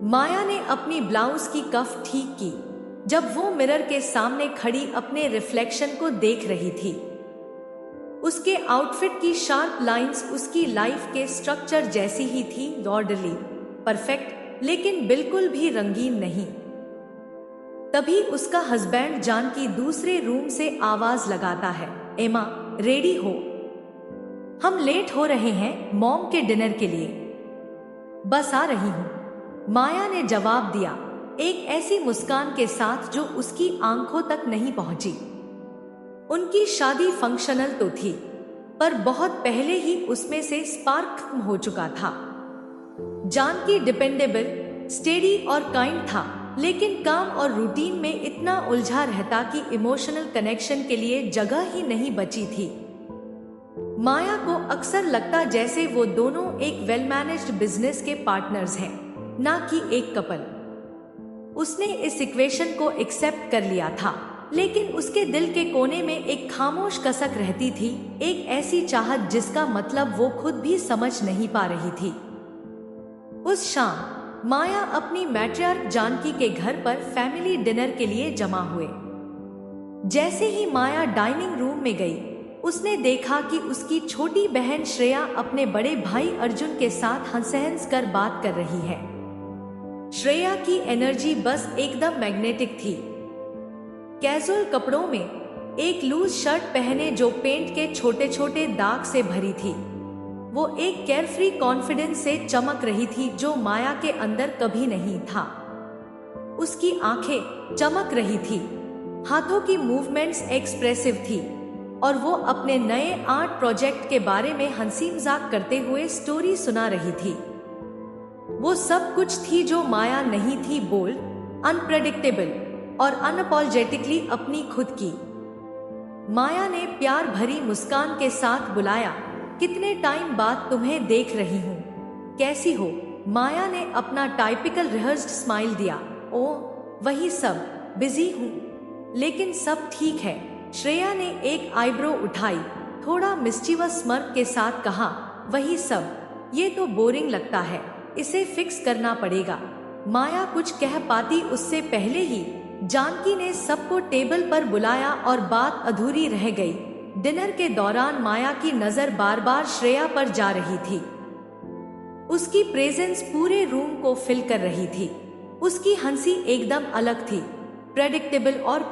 माया ने अपनी ब्लाउज की कफ ठीक की जब वो मिरर के सामने खड़ी अपने रिफ्लेक्शन को देख रही थी। उसके आउटफिट की शार्प लाइंस उसकी लाइफ के स्ट्रक्चर जैसी ही थी, ऑर्डरली, परफेक्ट, लेकिन बिल्कुल भी रंगीन नहीं। तभी उसका हस्बैंड जानकी दूसरे रूम से आवाज लगाता है, एमा, रेडी हो, हम लेट हो रहे हैं मॉम के डिनर के लिए। बस आ रही हूं, माया ने जवाब दिया, एक ऐसी मुस्कान के साथ जो उसकी आंखों तक नहीं पहुंची। उनकी शादी फंक्शनल तो थी, पर बहुत पहले ही उसमें से स्पार्क खत्म हो चुका था। जानकी डिपेंडेबल, स्टेडी और काइंड था, लेकिन काम और रूटीन में इतना उलझा रहता कि इमोशनल कनेक्शन के लिए जगह ही नहीं बची थी। माया को अक्सर लगता जैसे वो दोनों एक वेल मैनेज्ड बिजनेस के पार्टनर्स हैं, ना कि एक कपल। उसने इस इक्वेशन को एक्सेप्ट कर लिया था, लेकिन उसके दिल के कोने में एक खामोश कसक रहती थी, एक ऐसी चाहत जिसका मतलब वो खुद भी समझ नहीं पा रही थी। उस शाम माया अपनी मैट्रियार्क जानकी के घर पर फैमिली डिनर के लिए जमा हुए। जैसे ही माया डाइनिंग रूम में गई, उसने देखा कि उसकी छोटी बहन श्रेया अपने बड़े भाई अर्जुन के साथ हंस कर बात कर रही है। श्रेया की एनर्जी बस एकदम मैग्नेटिक थी। कैजुअल कपड़ों में एक लूज शर्ट पहने जो पेंट के छोटे छोटे दाग से भरी थी, वो एक केयरफ्री कॉन्फिडेंस से चमक रही थी जो माया के अंदर कभी नहीं था। उसकी आंखें चमक रही थी, हाथों की मूवमेंट्स एक्सप्रेसिव थी, और वो अपने नए आर्ट प्रोजेक्ट के बारे में हंसी मजाक करते हुए स्टोरी सुना रही थी। वो सब कुछ थी जो माया नहीं थी, बोल्ड, अनप्रेडिक्टेबल और अनअपॉलजेटिकली अपनी खुद की। माया ने प्यार भरी मुस्कान के साथ बुलाया, कितने टाइम बाद तुम्हें देख रही हूँ, कैसी हो? माया ने अपना टाइपिकल रिहर्स्ड स्माइल दिया, ओ वही सब, बिजी हूँ, लेकिन सब ठीक है। श्रेया ने एक आईब्रो उठाई, थोड़ा मिस्चीवस स्mirk के साथ कहा, वही सब, ये तो बोरिंग लगता है, इसे फिक्स करना पड़ेगा। माया कुछ कह पाती उससे पहले ही जानकी ने सबको टेबल पर बुलाया और बात अधूरी रह गई। डिनर के दौरान माया की नजर बार बार श्रेया पर जा रही थी। उसकी प्रेजेंस पूरे रूम को फिल कर रही थी। उसकी हंसी एकदम अलग थी, प्रेडिक्टेबल और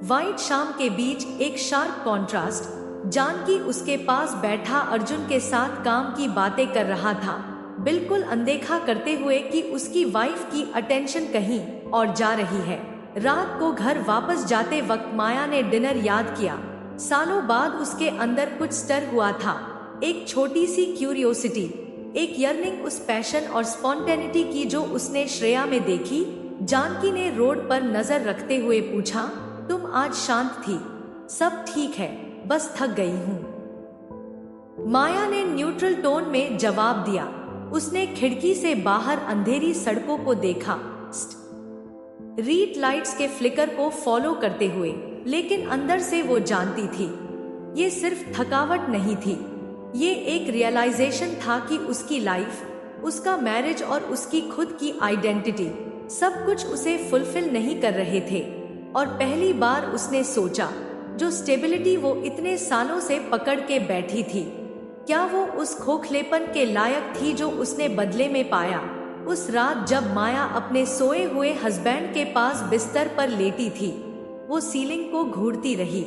वाइट शाम के बीच एक शार्प कॉन्ट्रास्ट। जानकी उसके पास बैठा अर्जुन के साथ काम की बातें कर रहा था, बिल्कुल अनदेखा करते हुए कि उसकी वाइफ की अटेंशन कहीं और जा रही है। रात को घर वापस जाते वक्त माया ने डिनर याद किया। सालों बाद उसके अंदर कुछ स्टर हुआ था, एक छोटी सी क्यूरियोसिटी, एक यर्निंग उस पैशन और स्पॉन्टेनिटी की जो उसने श्रेया में देखी। जानकी ने रोड पर नजर रखते हुए पूछा, तुम आज शांत थी? सब ठीक है, बस थक गई हूँ। माया ने न्यूट्रल टोन में जवाब दिया। उसने खिड़की से बाहर अंधेरी सड़कों को देखा, स्ट्रीट लाइट्स के फ्लिकर को फॉलो करते हुए, लेकिन अंदर से वो जानती थी ये सिर्फ थकावट नहीं थी, ये एक रियलाइजेशन था कि उसकी लाइफ, उसका मैरिज और उसकी खुद की आइडेंटिटी सब कुछ उसे फुलफिल नहीं कर रहे थे। और पहली बार उसने सोचा, जो स्टेबिलिटी वो इतने सालों से पकड़ के बैठी थी, क्या वो उस खोखलेपन के लायक थी जो उसने बदले में पाया। उस रात जब माया अपने सोए हुए हस्बैंड के पास बिस्तर पर लेटी थी, वो सीलिंग को घूरती रही।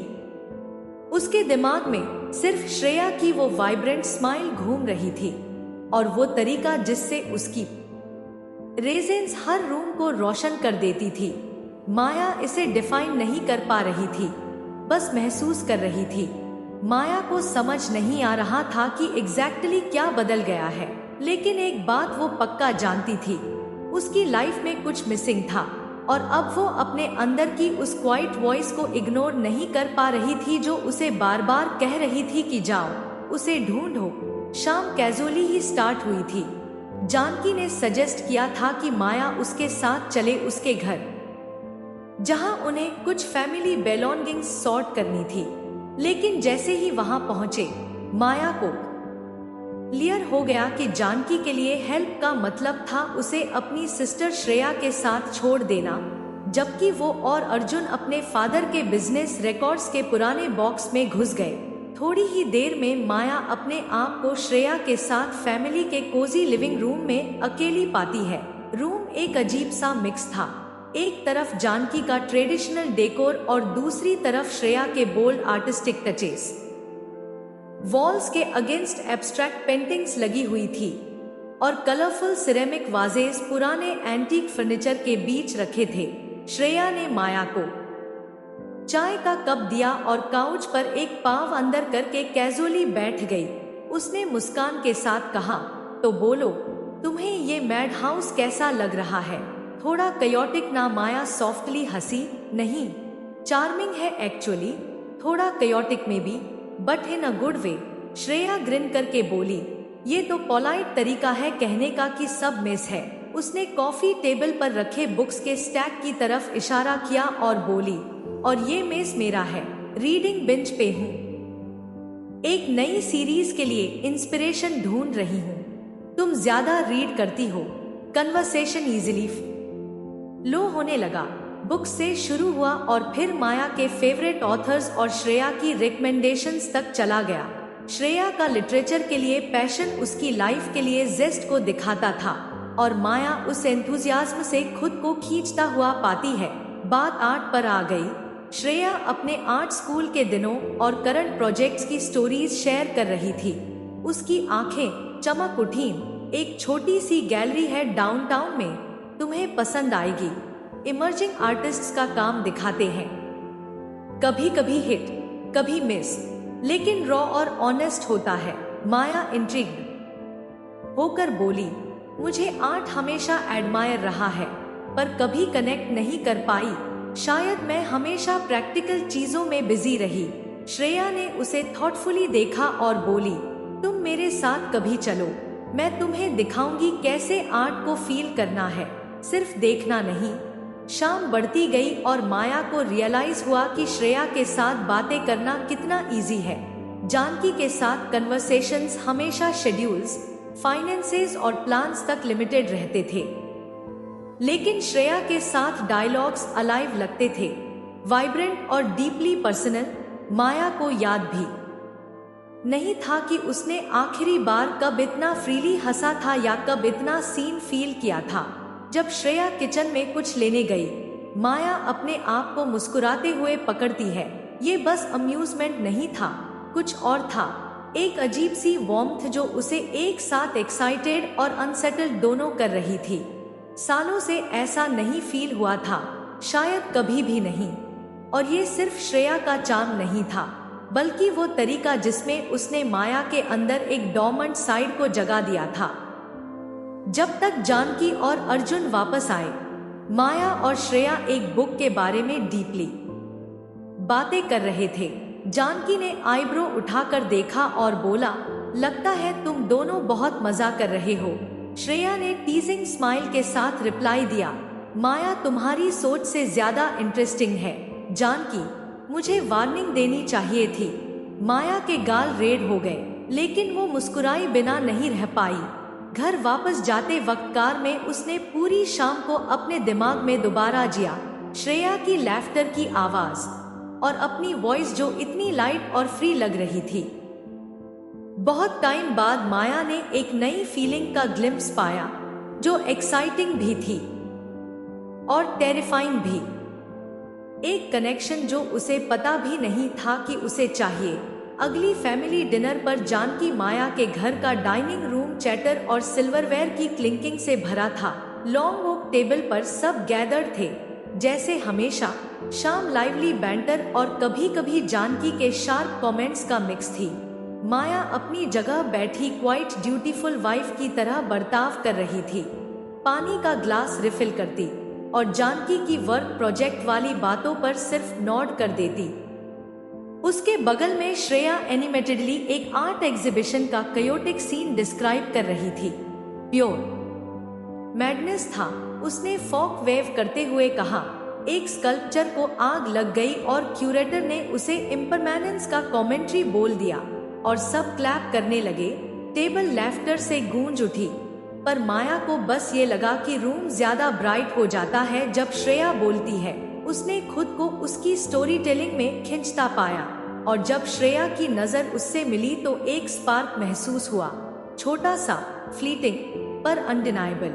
उसके दिमाग में सिर्फ श्रेया की वो वाइब्रेंट स्माइल घूम रही थी, और वो तरीका जिससे उसकी रेजेंस हर रूम को रोशन कर देती थी। माया इसे डिफाइन नहीं कर पा रही थी, बस महसूस कर रही थी। माया को समझ नहीं आ रहा था कि एग्जैक्टली क्या बदल गया है, लेकिन एक बात वो पक्का जानती थी, उसकी लाइफ में कुछ मिसिंग था, और अब वो अपने अंदर की उस क्वाइट वॉइस को इग्नोर नहीं कर पा रही थी जो उसे बार बार कह रही थी कि जाओ, उसे ढूंढो। शाम कैजुअली ही स्टार्ट हुई थी। जानकी ने सजेस्ट किया था कि माया उसके साथ चले उसके घर, जहां उन्हें कुछ फैमिली बेलोंगिंग्स सॉर्ट करनी थी। लेकिन जैसे ही वहां पहुंचे, माया को क्लियर हो गया कि जानकी के लिए हेल्प का मतलब था उसे अपनी सिस्टर श्रेया के साथ छोड़ देना, जबकि वो और अर्जुन अपने फादर के बिजनेस रिकॉर्ड्स के पुराने बॉक्स में घुस गए। थोड़ी ही देर में माया अपने आप को श्रेया के साथ फैमिली के कोजी लिविंग रूम में अकेली पाती है। रूम एक अजीब सा मिक्स था, एक तरफ जानकी का ट्रेडिशनल डेकोर और दूसरी तरफ श्रेया के बोल्ड आर्टिस्टिक टचेस। वॉल्स के अगेंस्ट एब्स्ट्रैक्ट पेंटिंग्स लगी हुई थी और कलरफुल सिरेमिक वाजेस पुराने एंटीक फर्नीचर के बीच रखे थे। श्रेया ने माया को चाय का कप दिया और काउच पर एक पाँव अंदर करके कैजुअली बैठ गई। उसने मुस्कान के साथ कहा, तो बोलो, तुम्हें ये मैड हाउस कैसा लग रहा है? थोड़ा कयोटिक ना? माया सॉफ्टली हंसी। नहीं, चार्मिंग है एक्चुअली, थोड़ा कयोटिक में भी, but in a good way. Shreya green करके बोली, ये तो पोलाइट तरीका है कहने का कि सब मिस है। उसने कॉफी टेबल पर रखे बुक्स के स्टैक की तरफ इशारा किया और बोली, और ये मेस मेरा है, रीडिंग बेंच पे हूँ, एक नई सीरीज के लिए इंस्पिरेशन ढूंढ रही हूँ। तुम ज्यादा रीड करती हो? कन्वर्सेशन इजीली लो होने लगा। बुक से शुरू हुआ और फिर माया के फेवरेट ऑथर्स और श्रेया की रिकमेंडेशंस तक चला गया। श्रेया का लिटरेचर के लिए पैशन उसकी लाइफ के लिए जेस्ट को दिखाता था और माया उस एंथुजियाज्म से खुद को खींचता हुआ पाती है। बात आर्ट पर आ गई। श्रेया अपने आर्ट स्कूल के दिनों और करंट प्रोजेक्ट्स की स्टोरीज शेयर कर रही थी। उसकी आंखें चमक उठीं। एक छोटी सी गैलरी है डाउनटाउन में, तुम्हें पसंद आएगी। इमर्जिंग आर्टिस्ट्स का काम दिखाते हैं, कभी कभी हिट कभी मिस, लेकिन रॉ और ऑनेस्ट होता है। माया इंट्रिग्ड होकर बोली, मुझे आर्ट हमेशा एडमायर रहा है पर कभी कनेक्ट नहीं कर पाई। शायद मैं हमेशा प्रैक्टिकल चीजों में बिजी रही। श्रेया ने उसे थॉटफुली देखा और बोली, तुम मेरे साथ कभी चलो, मैं तुम्हें दिखाऊंगी कैसे आर्ट को फील करना है, सिर्फ देखना नहीं। शाम बढ़ती गई और माया को रियलाइज हुआ कि श्रेया के साथ बातें करना कितना इजी है। जानकी के साथ कन्वर्सेशंस हमेशा शेड्यूल्स, फाइनेंसेस और प्लान्स तक लिमिटेड रहते थे, लेकिन श्रेया के साथ डायलॉग्स अलाइव लगते थे, वाइब्रेंट और डीपली पर्सनल। माया को याद भी नहीं था कि उसने आखिरी बार कब इतना फ्रीली हंसा था या कब इतना सीन फील किया था। जब श्रेया किचन में कुछ लेने गई, माया अपने आप को मुस्कुराते हुए पकड़ती है। ये बस अम्यूजमेंट नहीं था, कुछ और था, एक अजीब सी वार्मथ जो उसे एक साथ एक्साइटेड और अनसेटल्ड दोनों कर रही थी। सालों से ऐसा नहीं फील हुआ था, शायद कभी भी नहीं। और ये सिर्फ श्रेया का चार्म नहीं था, बल्कि वो तरीका जिसमें उसने माया के अंदर एक डोर्मेंट साइड को जगा दिया था। जब तक जानकी और अर्जुन वापस आए, माया और श्रेया एक बुक के बारे में डीपली बातें कर रहे थे। जानकी ने आईब्रो उठाकर देखा और बोला, लगता है तुम दोनों बहुत मजा कर रहे हो। श्रेया ने टीजिंग स्माइल के साथ रिप्लाई दिया, माया तुम्हारी सोच से ज्यादा इंटरेस्टिंग है। जानकी, मुझे वार्निंग देनी चाहिए थी। माया के गाल रेड हो गए, लेकिन वो मुस्कुराई बिना नहीं रह पाई। घर वापस जाते वक्त कार में उसने पूरी शाम को अपने दिमाग में दोबारा जिया। श्रेया की लैफ्टर की आवाज और अपनी वॉइस जो इतनी लाइट और फ्री लग रही थी। बहुत टाइम बाद माया ने एक नई फीलिंग का ग्लिम्प्स पाया, जो एक्साइटिंग भी थी और टेरिफाइंग भी। एक कनेक्शन जो उसे पता भी नहीं था कि उसे चाहिए। अगली फैमिली डिनर पर जानकी माया के घर का डाइनिंग रूम चैटर और सिल्वरवेयर की क्लिंकिंग से भरा था। लॉन्ग ओक टेबल पर सब गैदर्ड थे, जैसे हमेशा। शाम लाइवली बैंटर और कभी कभी जानकी के शार्प कमेंट्स का मिक्स थी। माया अपनी जगह बैठी क्वाइट ड्यूटीफुल वाइफ की तरह बर्ताव कर रही थी, पानी का ग्लास रिफिल करती और जानकी की वर्क प्रोजेक्ट वाली बातों पर सिर्फ नॉड कर देती। उसके बगल में श्रेया एनिमेटेडली एक आर्ट एग्जीबिशन का कयोटिक सीन डिस्क्राइब कर रही थी। प्योर मैडनेस था, उसने फॉक वेव करते हुए कहा। एक स्कल्पचर को आग लग गई और क्यूरेटर ने उसे इम्परमानेंस का कमेंट्री बोल दिया और सब क्लैप करने लगे। टेबल लैफ्टर से गूंज उठी, पर माया को बस ये लगा कि रूम ज्यादा ब्राइट हो जाता है जब श्रेया बोलती है। उसने खुद को उसकी स्टोरी टेलिंग में खिंचता पाया, और जब श्रेया की नजर उससे मिली तो एक स्पार्क महसूस हुआ, छोटा सा, फ्लीटिंग, पर अनडिनाइबल।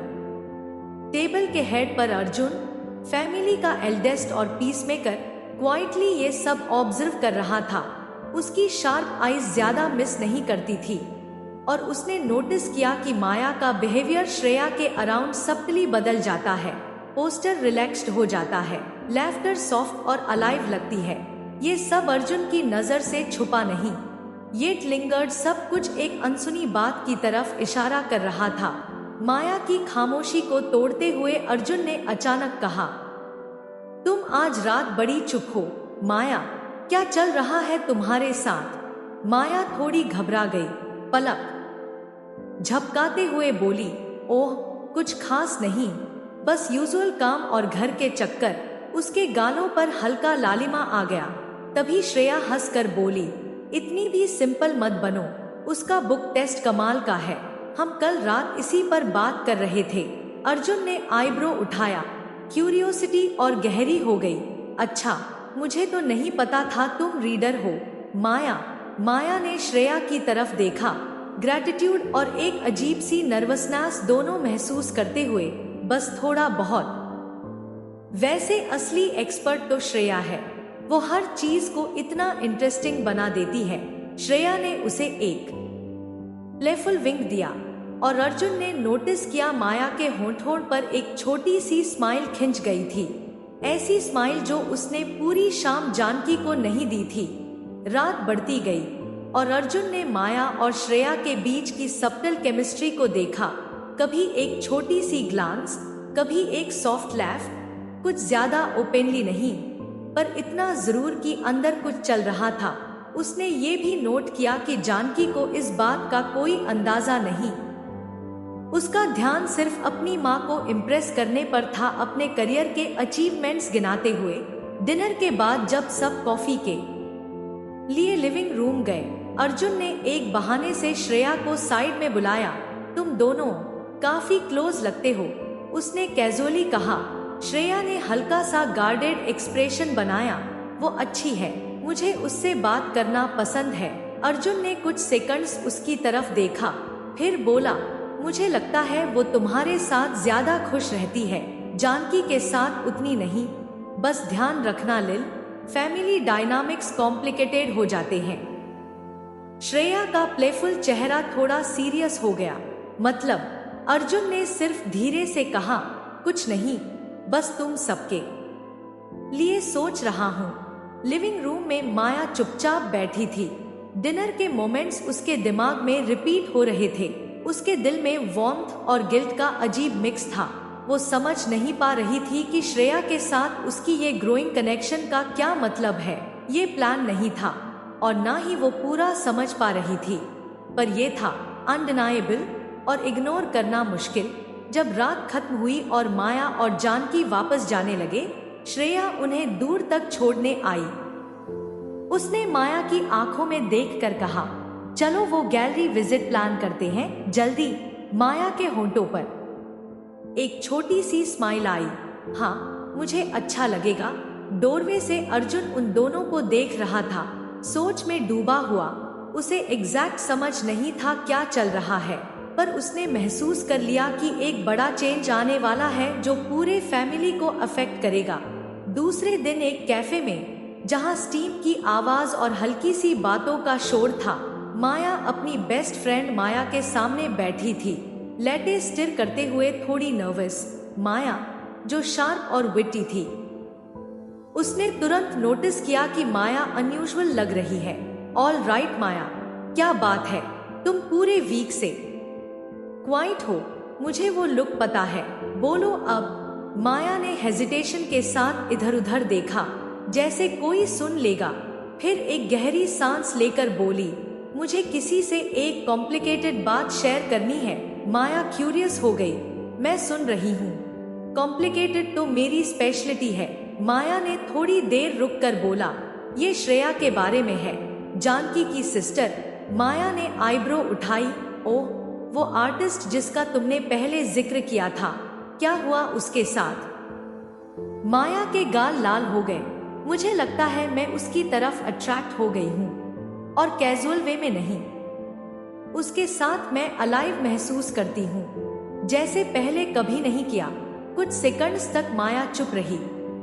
टेबल के हेड पर अर्जुन, फैमिली का एल्डेस्ट और पीसमेकर, क्वाइटली ये सब ऑब्जर्व कर रहा था। उसकी शार्प आईज ज्यादा मिस नहीं करती थी, और उसने नोटिस किया कि माया का बिहेवियर श्रेया के अराउंड सब्टली बदल जाता है। पोस्टर रिलैक्स्ड हो जाता है, लैफ्टर सॉफ्ट और अलाइव लगती है। ये सब अर्जुन की नजर से छुपा नहीं, ये लिंगर्ड सब कुछ एक अनसुनी बात की तरफ इशारा कर रहा था। माया की खामोशी को तोड़ते हुए अर्जुन ने अचानक कहा, तुम आज रात बड़ी चुप हो माया, क्या चल रहा है तुम्हारे साथ? माया थोड़ी घबरा गई, पलक झपकाते हुए बोली, ओह कुछ खास नहीं, बस यूजुअल काम और घर के चक्कर। उसके गालों पर हल्का लालिमा आ गया। तभी श्रेया हंसकर बोली, इतनी भी सिंपल मत बनो, उसका बुक टेस्ट कमाल का है, हम कल रात इसी पर बात कर रहे थे। अर्जुन ने आईब्रो उठाया, क्यूरियोसिटी और गहरी हो गई। अच्छा, मुझे तो नहीं पता था तुम रीडर हो माया ने श्रेया की तरफ देखा, ग्रैटिट्यूड और एक अजीब सी नर्वसनेस दोनों महसूस करते हुए, बस थोड़ा बहुत। वैसे असली एक्सपर्ट तो श्रेया है, वो हर चीज को इतना इंटरेस्टिंग बना देती है। श्रेया ने उसे एक प्लेफुल विंक दिया, और अर्जुन ने नोटिस किया माया के होंठों पर एक छोटी सी स्माइल खिंच गई थी, ऐसी स्माइल जो उसने पूरी शाम जानकी को नहीं दी थी। रात बढ़ती गई, और अर्जुन ने माया और श्रेया के बीच की सब्टल केमिस्ट्री को देखा। कभी एक छोटी सी ग्लांस, कभी एक सॉफ्ट लैफ, कुछ ज्यादा ओपनली नहीं, पर इतना जरूर कि अंदर कुछ चल रहा था। उसने ये भी नोट किया कि जानकी को इस बात का कोई अंदाजा नहीं। उसका ध्यान सिर्फ अपनी माँ को इम्प्रेस करने पर था, अपने करियर के अचीवमेंट्स गिनाते हुए। डिनर के बाद जब सब कॉफी के लिए लिविंग रूम गए, अर्जुन ने एक बहाने से श्रेया को साइड में बुलाया। तुम दोनों काफी क्लोज लगते हो, उसने कैजुअली कहा। श्रेया ने हल्का सा गार्डेड एक्सप्रेशन बनाया। वो अच्छी है, मुझे उससे बात करना पसंद है। अर्जुन ने कुछ सेकंड्स उसकी तरफ देखा, फिर बोला, मुझे लगता है वो तुम्हारे साथ ज्यादा खुश रहती है, जानकी के साथ उतनी नहीं। बस ध्यान रखना लिल, फैमिली डायनामिक्स कॉम्प्लिकेटेड हो जाते हैं। श्रेया का प्लेफुल चेहरा थोड़ा सीरियस हो गया। मतलब? अर्जुन ने सिर्फ धीरे से कहा, कुछ नहीं, बस तुम सबके लिए सोच रहा हूँ। लिविंग रूम में माया चुपचाप बैठी थी। डिनर के मोमेंट्स उसके दिमाग में रिपीट हो रहे थे। उसके दिल में वार्मथ और गिल्ट का अजीब मिक्स था। वो समझ नहीं पा रही थी कि श्रेया के साथ उसकी ये ग्रोइंग कनेक्शन का क्या मतलब है। ये प्लान नहीं था, और ना ही वो पूरा समझ पा रही थी, पर ये था अनडिनाइबल और इग्नोर करना मुश्किल। जब रात खत्म हुई और माया और जानकी वापस जाने लगे, श्रेया उन्हें दूर तक छोड़ने आई। उसने माया की आंखों में देखकर कहा, चलो वो गैलरी विजिट प्लान करते हैं जल्दी। माया के होंठों पर एक छोटी सी स्माइल आई। हाँ, मुझे अच्छा लगेगा। डोरवे से अर्जुन उन दोनों को देख रहा था, सोच में डूबा हुआ। उसे एग्जैक्ट समझ नहीं था क्या चल रहा है, पर उसने महसूस कर लिया कि एक बड़ा चेंज आने वाला है जो पूरे फैमिली को अफेक्ट करेगा। दूसरे दिन एक कैफे में, जहां स्टीम की आवाज और हल्की सी बातों का शोर था, माया अपनी बेस्ट फ्रेंड माया के सामने बैठी थी, लैटे स्टिर करते हुए, थोड़ी नर्वस। माया, जो शार्प और विटी थी, उसने तुरंत नोटिस किया कि माया अनयूजुअल लग रही है। ऑल राइट माया, क्या बात है, तुम पूरे वीक से क्वाइट हो। मुझे वो लुक पता है, बोलो अब। माया ने हेजिटेशन के साथ इधर उधर देखा, जैसे कोई सुन लेगा। फिर एक गहरी सांस लेकर बोली, मुझे किसी से एक कॉम्प्लिकेटेड बात शेयर करनी है। माया क्यूरियस हो गई। मैं सुन रही हूँ। कॉम्प्लिकेटेड तो मेरी स्पेशलिटी है। माया ने थोड़ी देर रुककर बोला, ये श्रेया के बारे में है, जानकी की सिस्टर। माया ने आईब्रो उठाई, ओह, वो आर्टिस्ट जिसका तुमने पहले जिक्र किया था, क्या हुआ उसके साथ? माया के गाल लाल हो गए। मुझे लगता है मैं उसकी तरफ अट्रैक्ट हो गई हूँ, और कैजुअल वे में नहीं। उसके साथ मैं अलाइव महसूस करती हूँ, जैसे पहले कभी नहीं किया। कुछ सेकंड्स तक माया चुप रही,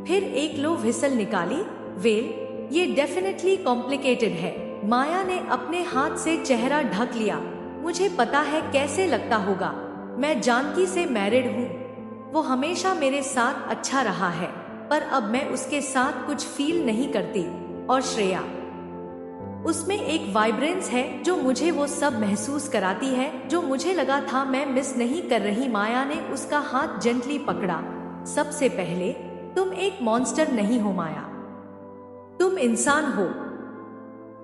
फिर एक लो व्हिसल निकाली। वेल, ये डेफिनेटली कॉम्प्लिकेटेड है। माया ने अपने हाथ से चेहरा ढक लिया। मुझे पता है कैसे लगता होगा। मैं जानकी से मैरिड हूँ। वो हमेशा मेरे साथ अच्छा रहा है, पर अब मैं उसके साथ कुछ फील नहीं करती। और श्रेया, उसमें एक वाइब्रेंस है जो मुझे वो सब महसूस कराती है जो मुझे लगा था मैं मिस नहीं कर रही। माया ने उसका हाथ जेंटली पकड़ा। सबसे पहले, तुम एक मॉन्स्टर नहीं हो माया, तुम इंसान हो।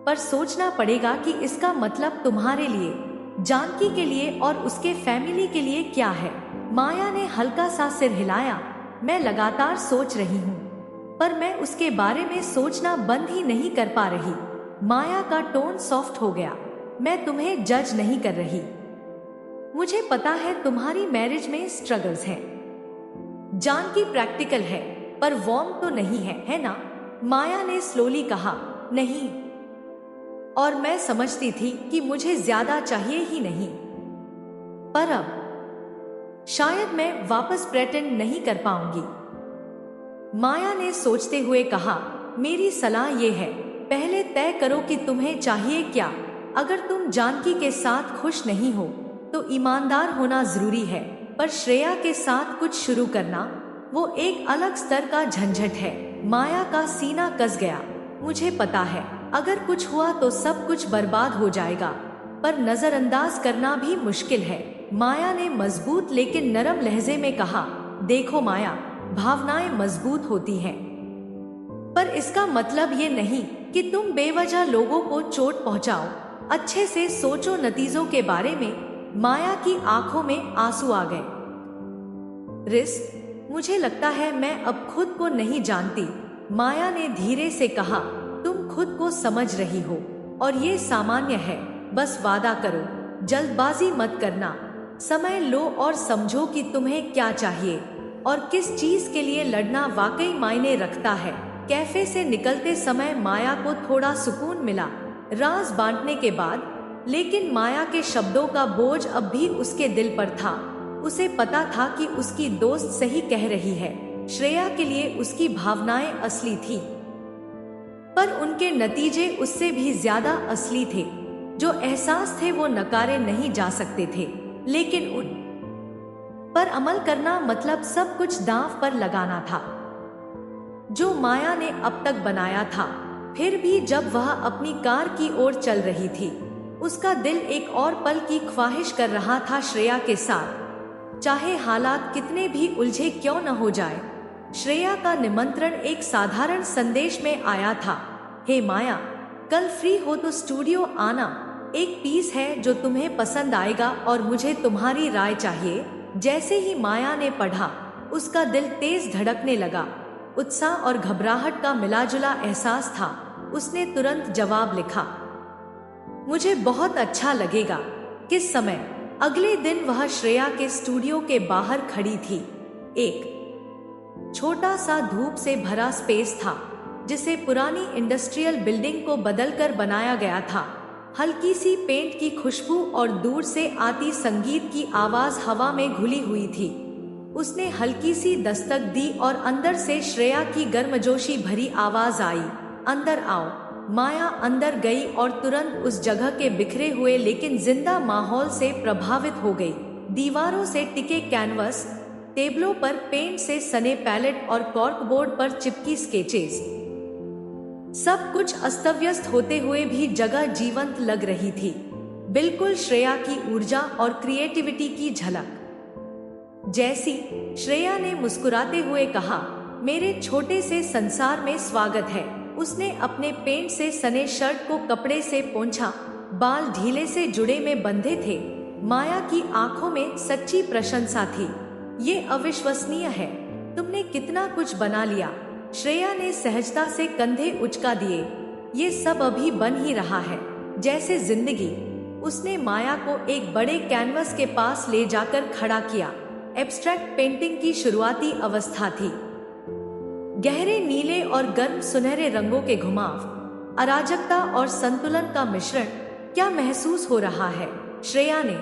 पर सोचना पड़ेगा कि इसका मतलब तुम्हारे लिए, जानकी के लिए और उसके फैमिली के लिए क्या है। माया ने हल्का सा सिर हिलाया। मैं लगातार सोच रही हूँ, पर मैं उसके बारे में सोचना बंद ही नहीं कर पा रही। माया का टोन सॉफ्ट हो गया। मैं तुम्हें जज नहीं कर रही। मुझे पता है तुम्हारी मैरिज में स्ट्रगल्स हैं। जानकी प्रैक्टिकल है, पर वार्म तो नहीं है, है ना? माया ने स्लोली कहा। नहीं, और मैं समझती थी कि मुझे ज्यादा चाहिए ही नहीं, पर अब शायद मैं वापस प्रेटेंड नहीं कर पाऊंगी। माया ने सोचते हुए कहा, मेरी सलाह ये है, पहले तय करो कि तुम्हें चाहिए क्या। अगर तुम जानकी के साथ खुश नहीं हो तो ईमानदार होना जरूरी है, पर श्रेया के साथ कुछ शुरू करना, वो एक अलग स्तर का झंझट है। माया का सीना कस गया। मुझे पता है, अगर कुछ हुआ तो सब कुछ बर्बाद हो जाएगा, पर नजरअंदाज करना भी मुश्किल है। माया ने मजबूत लेकिन नरम लहजे में कहा, देखो माया, भावनाएं मजबूत होती हैं, पर इसका मतलब ये नहीं कि तुम बेवजह लोगों को चोट पहुंचाओ। अच्छे से सोचो नतीजों के बारे में। माया की आंखों में आंसू आ गए। रिस्क, मुझे लगता है मैं अब खुद को नहीं जानती। माया ने धीरे से कहा, तुम खुद को समझ रही हो और ये सामान्य है। बस वादा करो, जल्दबाजी मत करना। समय लो और समझो कि तुम्हें क्या चाहिए और किस चीज के लिए लड़ना वाकई मायने रखता है। कैफे से निकलते समय माया को थोड़ा सुकून मिला राज बांटने के बाद, लेकिन माया के शब्दों का बोझ अब भी उसके दिल पर था। उसे पता था कि उसकी दोस्त सही कह रही है। श्रेया के लिए उसकी भावनाएं असली थी, पर उनके नतीजे उससे भी ज्यादा असली थे। जो एहसास थे वो नकारे नहीं जा सकते थे, लेकिन उन पर अमल करना मतलब सब कुछ दांव पर लगाना था जो माया ने अब तक बनाया था। फिर भी जब वह अपनी कार की ओर चल रही थी, उसका दिल एक और पल की ख्वाहिश कर रहा था श्रेया के साथ, चाहे हालात कितने भी उलझे क्यों न हो जाए। श्रेया का निमंत्रण एक साधारण संदेश में आया था, हे माया, कल फ्री हो तो स्टूडियो आना। एक पीस है जो तुम्हें पसंद आएगा और मुझे तुम्हारी राय चाहिए। जैसे ही माया ने पढ़ा, उसका दिल तेज धड़कने लगा। उत्साह और घबराहट का मिलाजुला एहसास था। उसने तुरंत जवाब लिखा, मुझे बहुत अच्छा लगेगा। किस समय? अगले दिन वह श्रेया के स्टूडियो के बाहर खड़ी थी। एक छोटा सा धूप से भरा स्पेस था, जिसे पुरानी इंडस्ट्रियल बिल्डिंग को बदलकर बनाया गया था। हल्की सी पेंट की खुशबू और दूर से आती संगीत की आवाज हवा में घुली हुई थी। उसने हल्की सी दस्तक दी और अंदर से श्रेया की गर्मजोशी भरी आवाज आई, अंदर आओ। माया अंदर गई और तुरंत उस जगह के बिखरे हुए लेकिन जिंदा माहौल से प्रभावित हो गई। दीवारों से टिके कैनवस, टेबलों पर पेंट से सने पैलेट और कॉर्कबोर्ड पर चिपकी स्केचेस, सब कुछ अस्तव्यस्त होते हुए भी जगह जीवंत लग रही थी। बिल्कुल श्रेया की ऊर्जा और क्रिएटिविटी की झलक जैसी। श्रेया ने मुस्कुराते हुए कहा, मेरे छोटे से संसार में स्वागत है। उसने अपने पेंट से सने शर्ट को कपड़े से पोंछा, बाल ढीले से जुड़े में बंधे थे। माया की आंखों में सच्ची प्रशंसा थी। ये अविश्वसनीय है, तुमने कितना कुछ बना लिया। श्रेया ने सहजता से कंधे उचका दिए। ये सब अभी बन ही रहा है, जैसे जिंदगी। उसने माया को एक बड़े कैनवस के पास ले जाकर खड़ा किया। एब्स्ट्रैक्ट पेंटिंग की शुरुआती अवस्था थी। गहरे नीले और गर्म सुनहरे रंगों के घुमाव, अराजकता और संतुलन का मिश्रण। क्या महसूस हो रहा है? श्रेया ने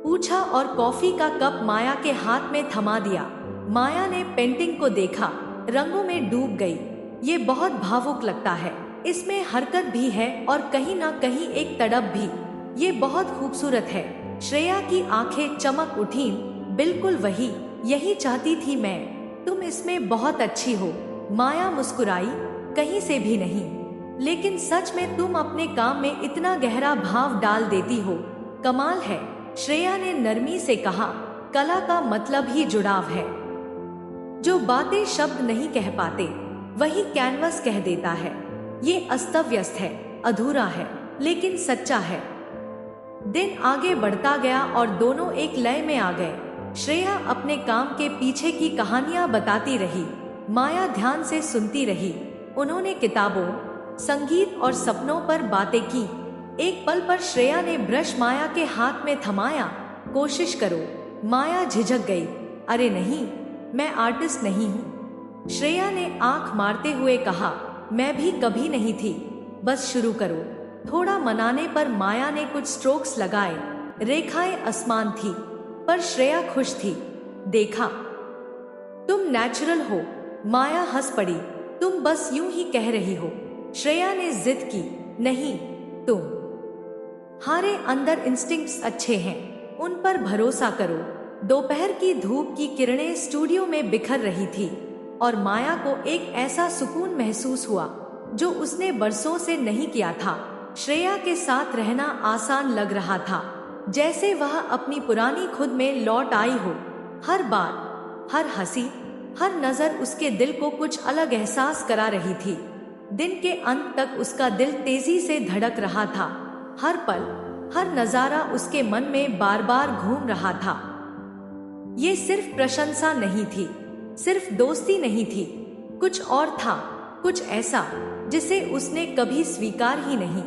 पूछा और कॉफी का कप माया के हाथ में थमा दिया। माया ने पेंटिंग को देखा, रंगों में डूब गई। ये बहुत भावुक लगता है। इसमें हरकत भी है और कहीं ना कहीं एक तड़प भी। ये बहुत खूबसूरत है। श्रेया की आंखें चमक उठीं। बिल्कुल वही, यही चाहती थी मैं। तुम इसमें बहुत अच्छी हो। माया मुस्कुराई, कहीं से भी नहीं। लेकिन सच में तुम अपने काम में इतना गहरा भाव डाल देती हो। कमाल है, श्रेया ने नरमी से कहा। कला का मतलब ही जुड़ाव है। जो बातें शब्द नहीं कह पाते, वही कैनवस कह देता है। ये अस्त व्यस्त है, अधूरा है, लेकिन सच्चा है। दिन आगे बढ़ता गया और दोनों एक लय में आ गए। श्रेया अपने काम के पीछे की कहानियां बताती रही, माया ध्यान से सुनती रही। उन्होंने किताबों, संगीत और सपनों पर बातें की। एक पल पर श्रेया ने ब्रश माया के हाथ में थमाया। कोशिश करो। माया झिझक गई। अरे नहीं, मैं आर्टिस्ट नहीं हूँ। श्रेया ने आंख मारते हुए कहा, मैं भी कभी नहीं थी। बस शुरू करो। थोड़ा मनाने पर माया ने कुछ स्ट्रोक्स लगाए। रेखाएं आसमान थी, पर श्रेया खुश थी। देखा, तुम नेचुरल हो। माया हंस पड़ी। तुम बस यूं ही कह रही हो। श्रेया ने जिद की, नहीं, तुम हारे अंदर इंस्टिंक्ट्स अच्छे हैं, उन पर भरोसा करो। दोपहर की धूप की किरणें स्टूडियो में बिखर रही थी और माया को एक ऐसा सुकून महसूस हुआ जो उसने बरसों से नहीं किया था। श्रेया के साथ रहना आसान लग रहा था, जैसे वह अपनी पुरानी खुद में लौट आई हो। हर बात, हर हंसी, हर नजर उसके दिल को कुछ अलग एहसास करा रही थी। दिन के अंत तक उसका दिल तेजी से धड़क रहा था। हर पल, हर नजारा उसके मन में बार बार घूम रहा था। ये सिर्फ प्रशंसा नहीं थी, सिर्फ दोस्ती नहीं थी। कुछ और था, कुछ ऐसा जिसे उसने कभी स्वीकार ही नहीं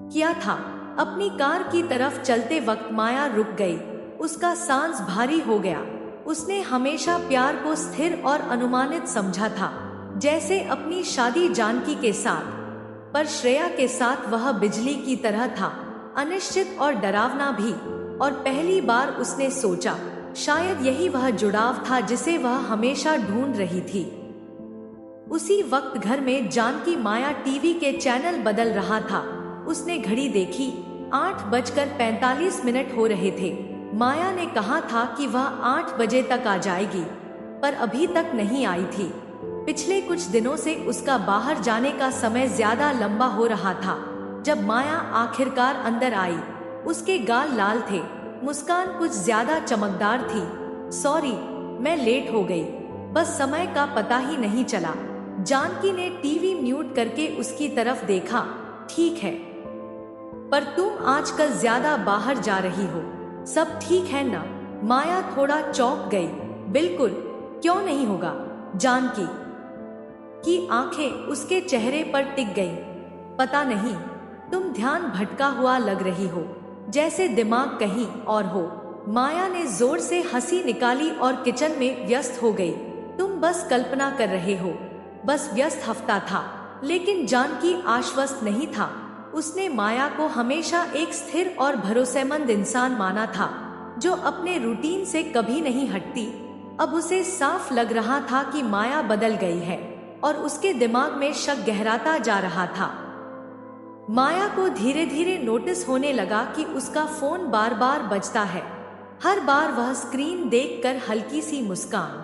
किया था। अपनी कार की तरफ चलते वक्त माया रुक गई। उसका सांस भारी हो गया। उसने हमेशा प्यार को स्थिर और अनुमानित समझा था, जैसे अपनी शादी जानकी के साथ। पर श्रेया के साथ वह बिजली की तरह था, अनिश्चित और डरावना भी। और पहली बार उसने सोचा, शायद यही वह जुड़ाव था जिसे वह हमेशा ढूंढ रही थी। उसी वक्त घर में जानकी माया टीवी के चैनल बदल रहा था। उसने घड़ी देखी, 8:45 हो रहे थे। माया ने कहा था कि वह 8 बजे तक आ जाएगी, पर अभी तक नहीं आई थी। पिछले कुछ दिनों से उसका बाहर जाने का समय ज्यादा लंबा हो रहा था। जब माया आखिरकार अंदर आई, उसके गाल लाल थे, मुस्कान कुछ ज्यादा चमकदार थी। सॉरी, मैं लेट हो गई, बस समय का पता ही नहीं चला। जानकी ने टीवी म्यूट करके उसकी तरफ देखा। ठीक है, पर तुम आजकल ज्यादा बाहर जा रही हो, सब ठीक है ना? माया थोड़ा चौंक गई। बिल्कुल, क्यों नहीं होगा? जानकी की आंखें उसके चेहरे पर टिक गईं। पता नहीं, तुम ध्यान भटका हुआ लग रही हो, जैसे दिमाग कहीं और हो। माया ने जोर से हंसी निकाली और किचन में व्यस्त हो गई। तुम बस कल्पना कर रहे हो। बस व्यस्त हफ्ता था। लेकिन जानकी आश्वस्त नहीं था। उसने माया को हमेशा एक स्थिर और भरोसेमंद इंसान माना था, जो अपने रूटीन से कभी नहीं हटती। अब उसे साफ लग रहा था कि माया बदल गई है और उसके दिमाग में शक गहराता जा रहा था। माया को धीरे धीरे नोटिस होने लगा कि उसका फोन बार बार बजता है। हर बार वह स्क्रीन देखकर हल्की सी मुस्कान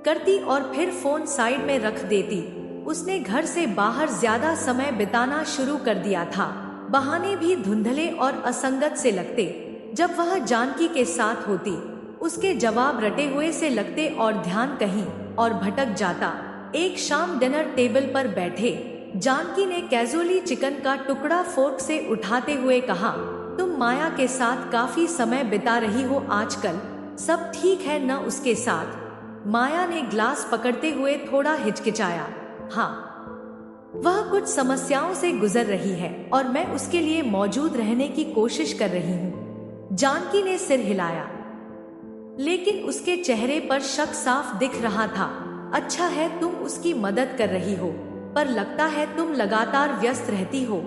करती और फिर फोन साइड में रख देती। उसने घर से बाहर ज्यादा समय बिताना शुरू कर दिया था। बहाने भी धुंधले और असंगत से लगते। जब वह जानकी के साथ होती, उसके जवाब रटे हुए से लगते और ध्यान कहीं और भटक जाता। एक शाम डिनर टेबल पर बैठे जानकी ने कैजुअली चिकन का टुकड़ा फोर्क से उठाते हुए कहा, तुम माया के साथ काफी समय बिता रही हो आजकल, सब ठीक है न उसके साथ? माया ने ग्लास पकड़ते हुए थोड़ा हिचकिचाया। हाँ, वह कुछ समस्याओं से गुजर रही है और मैं उसके लिए मौजूद रहने की कोशिश कर रही हूँ। जानकी ने सिर हिलाया, लेकिन उसके चेहरे पर शक साफ दिख रहा था। अच्छा है तुम उसकी मदद कर रही हो, पर लगता है तुम लगातार व्यस्त रहती हो।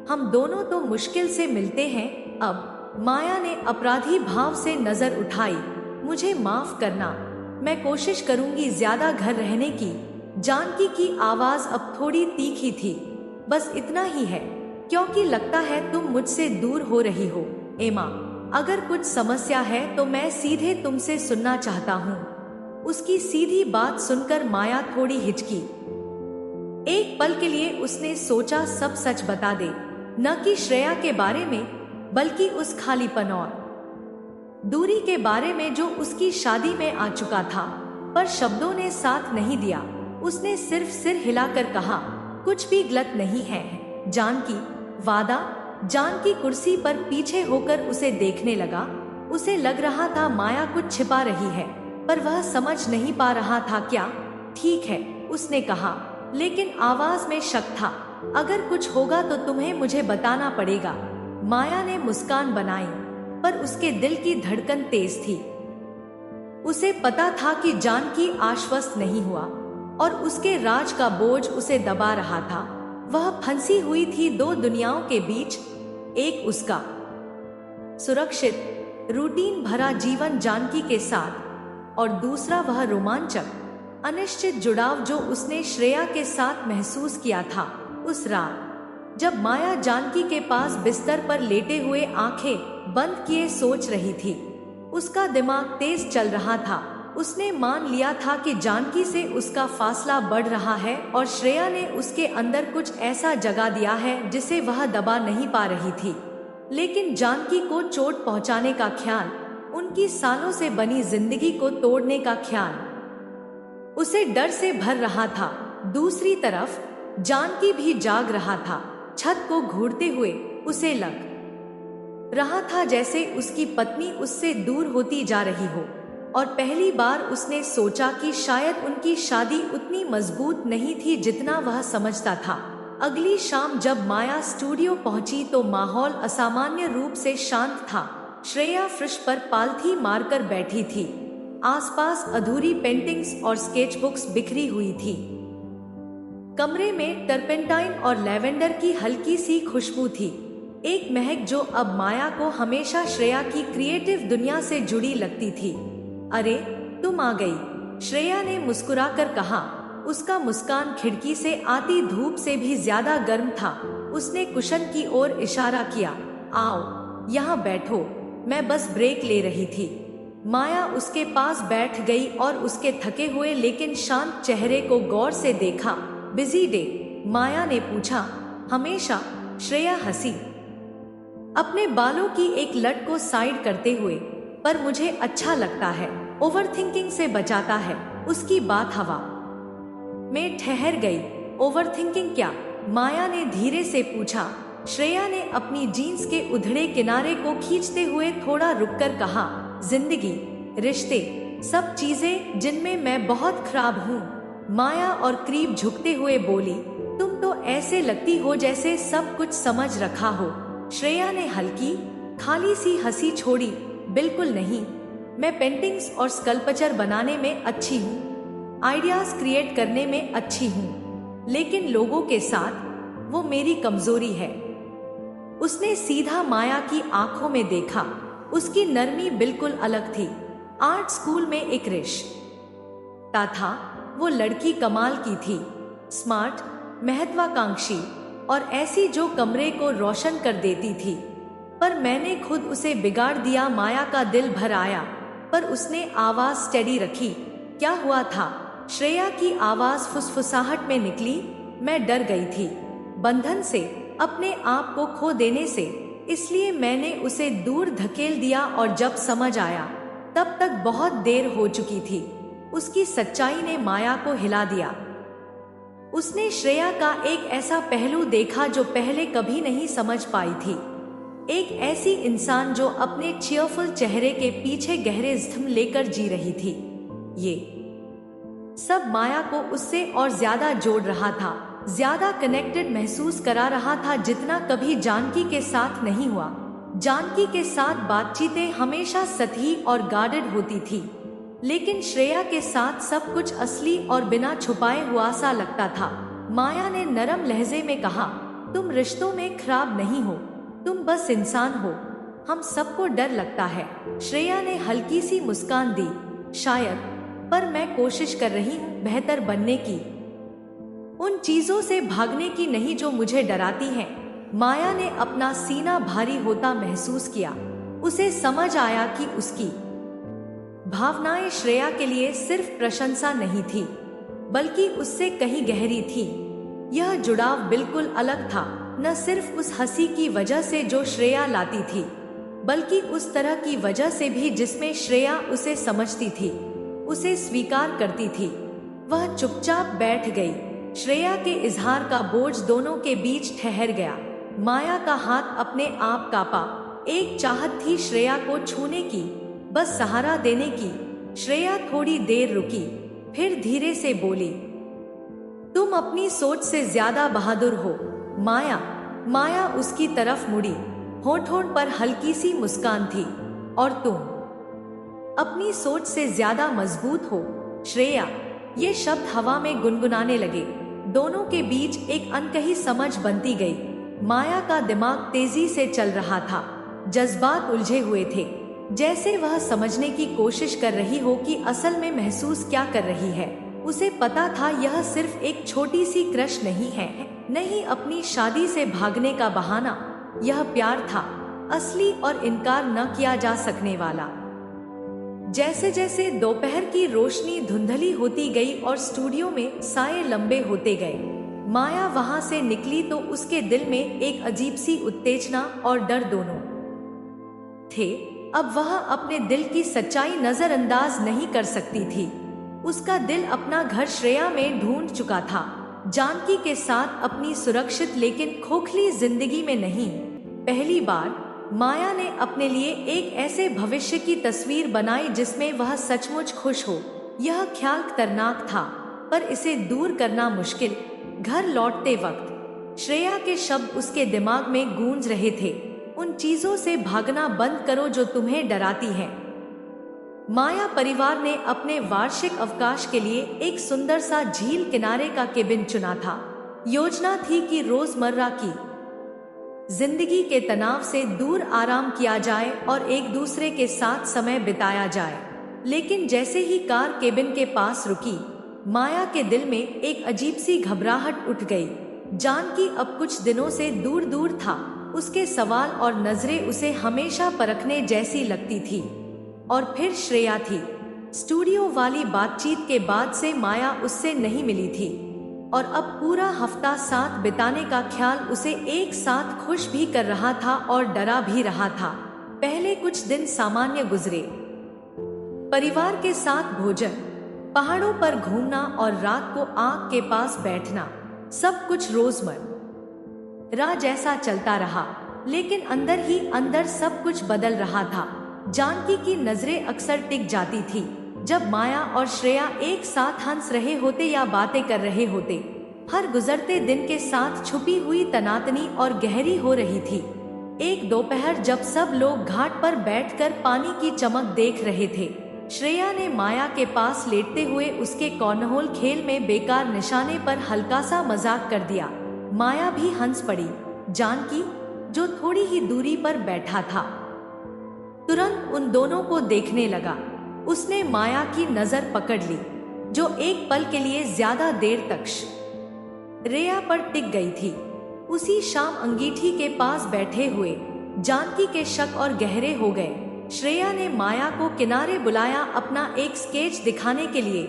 हम दोनों तो मुश्किल से मिलते हैं अब। माया ने अपराधी भाव से नजर उठाई। मुझे माफ करना, मैं कोशिश करूंगी ज्यादा घर रहने की। जानकी की आवाज अब थोड़ी तीखी थी। बस इतना ही है, क्योंकि लगता है तुम मुझसे दूर हो रही हो। एमा, अगर कुछ समस्या है तो मैं सीधे तुमसे सुनना चाहता हूँ। उसकी सीधी बात सुनकर माया थोड़ी हिचकी। एक पल के लिए उसने सोचा सब सच बता दे, न कि श्रेया के बारे में, बल्कि उस खालीपन और दूरी के बारे में जो उसकी शादी में आ चुका था। पर शब्दों ने साथ नहीं दिया। उसने सिर्फ सिर हिलाकर कहा, कुछ भी गलत नहीं है जानकी, वादा। जानकी कुर्सी पर पीछे होकर उसे देखने लगा। उसे लग रहा था माया कुछ छिपा रही है, पर वह समझ नहीं पा रहा था क्या। ठीक है, उसने कहा, लेकिन आवाज में शक था। अगर कुछ होगा तो तुम्हें मुझे बताना पड़ेगा। माया ने मुस्कान बनाई, पर उसके दिल की धड़कन तेज थी। उसे पता था कि जानकी आश्वस्त नहीं हुआ और उसके राज का बोझ उसे दबा रहा था। वह फंसी हुई थी दो दुनियाओं के बीच, एक उसका सुरक्षित रूटीन भरा जीवन जानकी के साथ, और दूसरा वह रोमांचक अनिश्चित जुड़ाव जो उसने श्रेया के साथ महसूस किया था। उस रात जब माया जानकी के पास बिस्तर पर लेटे हुए आंखें बंद किए सोच रही थी, उसका दिमाग तेज चल रहा था। उसने मान लिया था कि जानकी से उसका फासला बढ़ रहा है और श्रेया ने उसके अंदर कुछ ऐसा जगा दिया है जिसे वह दबा नहीं पा रही थी। लेकिन जानकी को चोट पहुंचाने का ख्याल, उनकी सालों से बनी जिंदगी को तोड़ने का ख्याल उसे डर से भर रहा था। दूसरी तरफ जानकी भी जाग रहा था। छत को घूरते हुए उसे लग रहा था जैसे उसकी पत्नी उससे दूर होती जा रही हो, और पहली बार उसने सोचा कि शायद उनकी शादी उतनी मजबूत नहीं थी जितना वह समझता था। अगली शाम जब माया स्टूडियो पहुंची तो माहौल असामान्य रूप से शांत था। श्रेया फर्श पर पालथी मारकर बैठी थी। आसपास अधूरी पेंटिंग्स और स्केचबुक्स बिखरी हुई थी। कमरे में टर्पेंटाइन और लैवेंडर की हल्की सी खुशबू थी, एक महक जो अब माया को हमेशा श्रेया की क्रिएटिव दुनिया से जुड़ी लगती थी। अरे तुम आ गई, श्रेया ने मुस्कुराकर कहा। उसका मुस्कान खिड़की से आती धूप से भी ज्यादा गर्म था। उसने कुशन की ओर इशारा किया, आओ यहाँ बैठो, मैं बस ब्रेक ले रही थी। माया उसके पास बैठ गई और उसके थके हुए लेकिन शांत चेहरे को गौर से देखा। Busy day? माया ने पूछा। हमेशा, श्रेया हंसी, अपने बालों की एक लट को साइड करते हुए। पर मुझे अच्छा लगता है, ओवरथिंकिंग से बचाता है। उसकी बात हवा में ठहर गई। ओवरथिंकिंग क्या? माया ने धीरे से पूछा। श्रेया ने अपनी जीन्स के उधड़े किनारे को खींचते हुए थोड़ा रुककर कहा, जिंदगी, रिश्ते, सब चीजें जिनमें मैं बहुत खराब हूँ। माया और करीब झुकते हुए बोली, तुम तो ऐसे लगती हो जैसे सब कुछ समझ रखा हो। श्रेया ने हल्की खाली सी हंसी छोड़ी, बिल्कुल नहीं, मैं पेंटिंग्स और स्कल्पचर बनाने में अच्छी हूँ, आइडियाज क्रिएट करने में अच्छी हूँ, लेकिन लोगों के साथ वो मेरी कमजोरी है। उसने सीधा माया की आंखों में देखा। उसकी नरमी बिल्कुल अलग थी। आर्ट स्कूल में एक रिश्ता था। वो लड़की कमाल की थी, स्मार्ट, महत्वाकांक्षी और ऐसी जो कमरे को रोशन कर देती थी। पर मैंने खुद उसे बिगाड़ दिया। माया का दिल भर आया, पर उसने आवाज स्टेडी रखी। क्या हुआ था? श्रेया की आवाज फुसफुसाहट में निकली। मैं डर गई थी, बंधन से, अपने आप को खो देने से, इसलिए मैंने उसे दूर धकेल दिया और जब समझ आया तब तक बहुत देर हो चुकी थी। उसकी सच्चाई ने माया को हिला दिया। उसने श्रेया का एक ऐसा पहलू देखा जो पहले कभी नहीं समझ पाई थी। एक ऐसी इंसान जो अपने चीयरफुल चेहरे के पीछे गहरे ज़ख्म लेकर जी रही थी। ये सब माया को उससे और ज्यादा जोड़ रहा था, ज्यादा कनेक्टेड महसूस करा रहा था जितना कभी जानकी के साथ नहीं हुआ। जानकी के साथ बातचीतें हमेशा सतही और गार्डेड होती थी, लेकिन श्रेया के साथ सब कुछ असली और बिना छुपाए हुआ सा लगता था। माया ने नरम लहजे में कहा, तुम रिश्तों में खराब नहीं हो, तुम बस इंसान हो। हम सबको डर लगता है। श्रेया ने हल्की सी मुस्कान दी, शायद, पर मैं कोशिश कर रही हूँ बेहतर बनने की, उन चीजों से भागने की नहीं जो मुझे डराती हैं। माया ने अपना सीना भारी होता महसूस किया। उसे समझ आया कि उसकी भावनाएं श्रेया के लिए सिर्फ प्रशंसा नहीं थी, बल्कि उससे कहीं गहरी थी। यह जुड़ाव बिल्कुल अलग था, न सिर्फ उस हंसी की वजह से जो श्रेया लाती थी, बल्कि उस तरह की वजह से भी जिसमें श्रेया उसे समझती थी, उसे स्वीकार करती थी। वह चुपचाप बैठ गई। श्रेया के इजहार का बोझ दोनों के बीच ठहर गया। माया का हाथ अपने आप कांपा। एक चाहत थी श्रेया को छूने की, बस सहारा देने की। श्रेया थोड़ी देर रुकी, फिर धीरे से बोली, तुम अपनी सोच से ज्यादा बहादुर हो माया। माया उसकी तरफ मुड़ी, होठों पर हल्की सी मुस्कान थी। और तुम अपनी सोच से ज्यादा मजबूत हो श्रेया। ये शब्द हवा में गुनगुनाने लगे। दोनों के बीच एक अनकही समझ बनती गई। माया का दिमाग तेजी से चल रहा था, जज्बात उलझे हुए थे, जैसे वह समझने की कोशिश कर रही हो कि असल में महसूस क्या कर रही है। उसे पता था यह सिर्फ एक छोटी सी क्रश नहीं है, नहीं अपनी शादी से भागने का बहाना। यह प्यार था, असली और इनकार न किया जा सकने वाला। जैसे जैसे दोपहर की रोशनी धुंधली होती गई और स्टूडियो में साए लंबे होते गए, माया वहां से निकली तो उसके दिल में एक अजीब सी उत्तेजना और डर दोनों थे। अब वह अपने दिल की सच्चाई नजरअंदाज नहीं कर सकती थी। उसका दिल अपना घर श्रेया में ढूंढ चुका था, जानकी के साथ अपनी सुरक्षित लेकिन खोखली जिंदगी में नहीं। पहली बार माया ने अपने लिए एक ऐसे भविष्य की तस्वीर बनाई जिसमें वह सचमुच खुश हो। यह ख्याल खतरनाक था, पर इसे दूर करना मुश्किल। घर लौटते वक्त श्रेया के शब्द उसके दिमाग में गूंज रहे थे, उन चीजों से भागना बंद करो जो तुम्हें डराती हैं। माया परिवार ने अपने वार्षिक अवकाश के लिए एक सुंदर सा झील किनारे का केबिन चुना था। योजना थी कि रोजमर्रा की जिंदगी के तनाव से दूर आराम किया जाए और एक दूसरे के साथ समय बिताया जाए। लेकिन जैसे ही कार केबिन के पास रुकी, माया के दिल में एक अजीब सी घबराहट उठ गई। जानकी अब कुछ दिनों से दूर दूर था। उसके सवाल और नजरें उसे हमेशा परखने जैसी लगती थी। और फिर श्रेया थी। स्टूडियो वाली बातचीत के बाद से माया उससे नहीं मिली थी, और अब पूरा हफ्ता साथ बिताने का ख्याल उसे एक साथ खुश भी कर रहा था और डरा भी रहा था। पहले कुछ दिन सामान्य गुजरे, परिवार के साथ भोजन, पहाड़ों पर घूमना और रात को आग के पास बैठना, सब कुछ रोजमर्रा जैसा चलता रहा। लेकिन अंदर ही अंदर सब कुछ बदल रहा था। जानकी की नजरें अक्सर टिक जाती थी जब माया और श्रेया एक साथ हंस रहे होते या बातें कर रहे होते। हर गुजरते दिन के साथ छुपी हुई तनातनी और गहरी हो रही थी। एक दोपहर जब सब लोग घाट पर बैठकर पानी की चमक देख रहे थे, श्रेया ने माया के पास लेटते हुए उसके कॉर्नहोल खेल में बेकार निशाने पर हल्का सा मजाक कर दिया। माया भी हंस पड़ी। जानकी, जो थोड़ी ही दूरी पर बैठा था, तुरंत उन दोनों को देखने लगा। उसने माया की नजर पकड़ ली, जो एक पल के लिए ज्यादा देर तक श्रेया पर टिक गई थी। उसी शाम अंगीठी के पास बैठे हुए जानकी के शक और गहरे हो गए। श्रेया ने माया को किनारे बुलाया अपना एक स्केच दिखाने के लिए।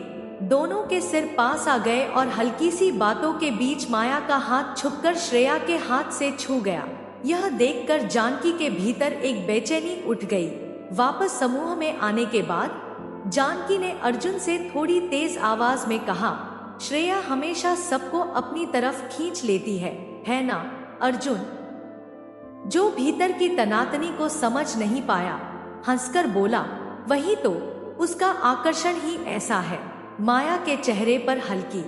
दोनों के सिर पास आ गए और हल्की सी बातों के बीच माया का हाथ छुपकर श्रेया के हाथ से छू गया। यह देखकर जानकी के भीतर एक बेचैनी उठ गई। वापस समूह में आने के बाद जानकी ने अर्जुन से थोड़ी तेज आवाज में कहा, श्रेया हमेशा सबको अपनी तरफ खींच लेती है ना अर्जुन? जो भीतर की तनातनी को समझ नहीं पाया हंसकर बोला, वही तो, उसका आकर्षण ही ऐसा है। माया के चेहरे पर हल्की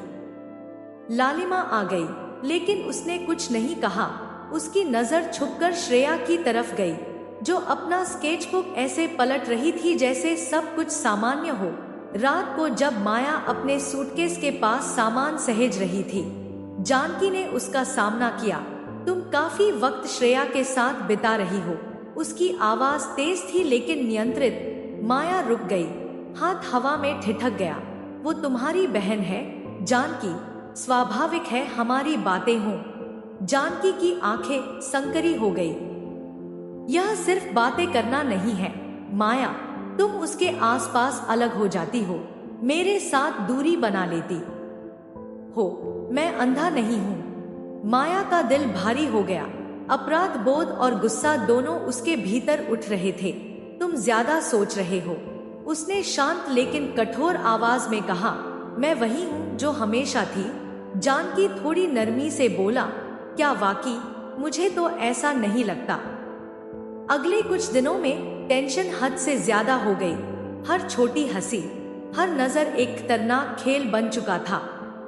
लालिमा आ गई, लेकिन उसने कुछ नहीं कहा। उसकी नजर छुपकर श्रेया की तरफ गई, जो अपना स्केचबुक ऐसे पलट रही थी जैसे सब कुछ सामान्य हो। रात को जब माया अपने सूटकेस के पास सामान सहेज रही थी, जानकी ने उसका सामना किया। तुम काफी वक्त श्रेया के साथ बिता रही हो। उसकी आवाज तेज थी लेकिन नियंत्रित। माया रुक गई, हाथ हवा में ठिठक गया। वो तुम्हारी बहन है जानकी, स्वाभाविक है हमारी बातें हों। जानकी की आंखें संकरी हो गई। यह सिर्फ बातें करना नहीं है माया, तुम उसके आसपास अलग हो जाती हो, मेरे साथ दूरी बना लेती हो। मैं अंधा नहीं हूं। माया का दिल भारी हो गया। अपराध बोध और गुस्सा दोनों उसके भीतर उठ रहे थे। तुम ज्यादा सोच रहे हो, उसने शांत लेकिन कठोर आवाज में कहा। मैं वही हूं जो हमेशा थी। जानकी थोड़ी नरमी से बोला, क्या वाकई? मुझे तो ऐसा नहीं लगता। अगले कुछ दिनों में टेंशन हद से ज्यादा हो गई। हर छोटी हंसी, हर नजर एक खतरनाक खेल बन चुका था।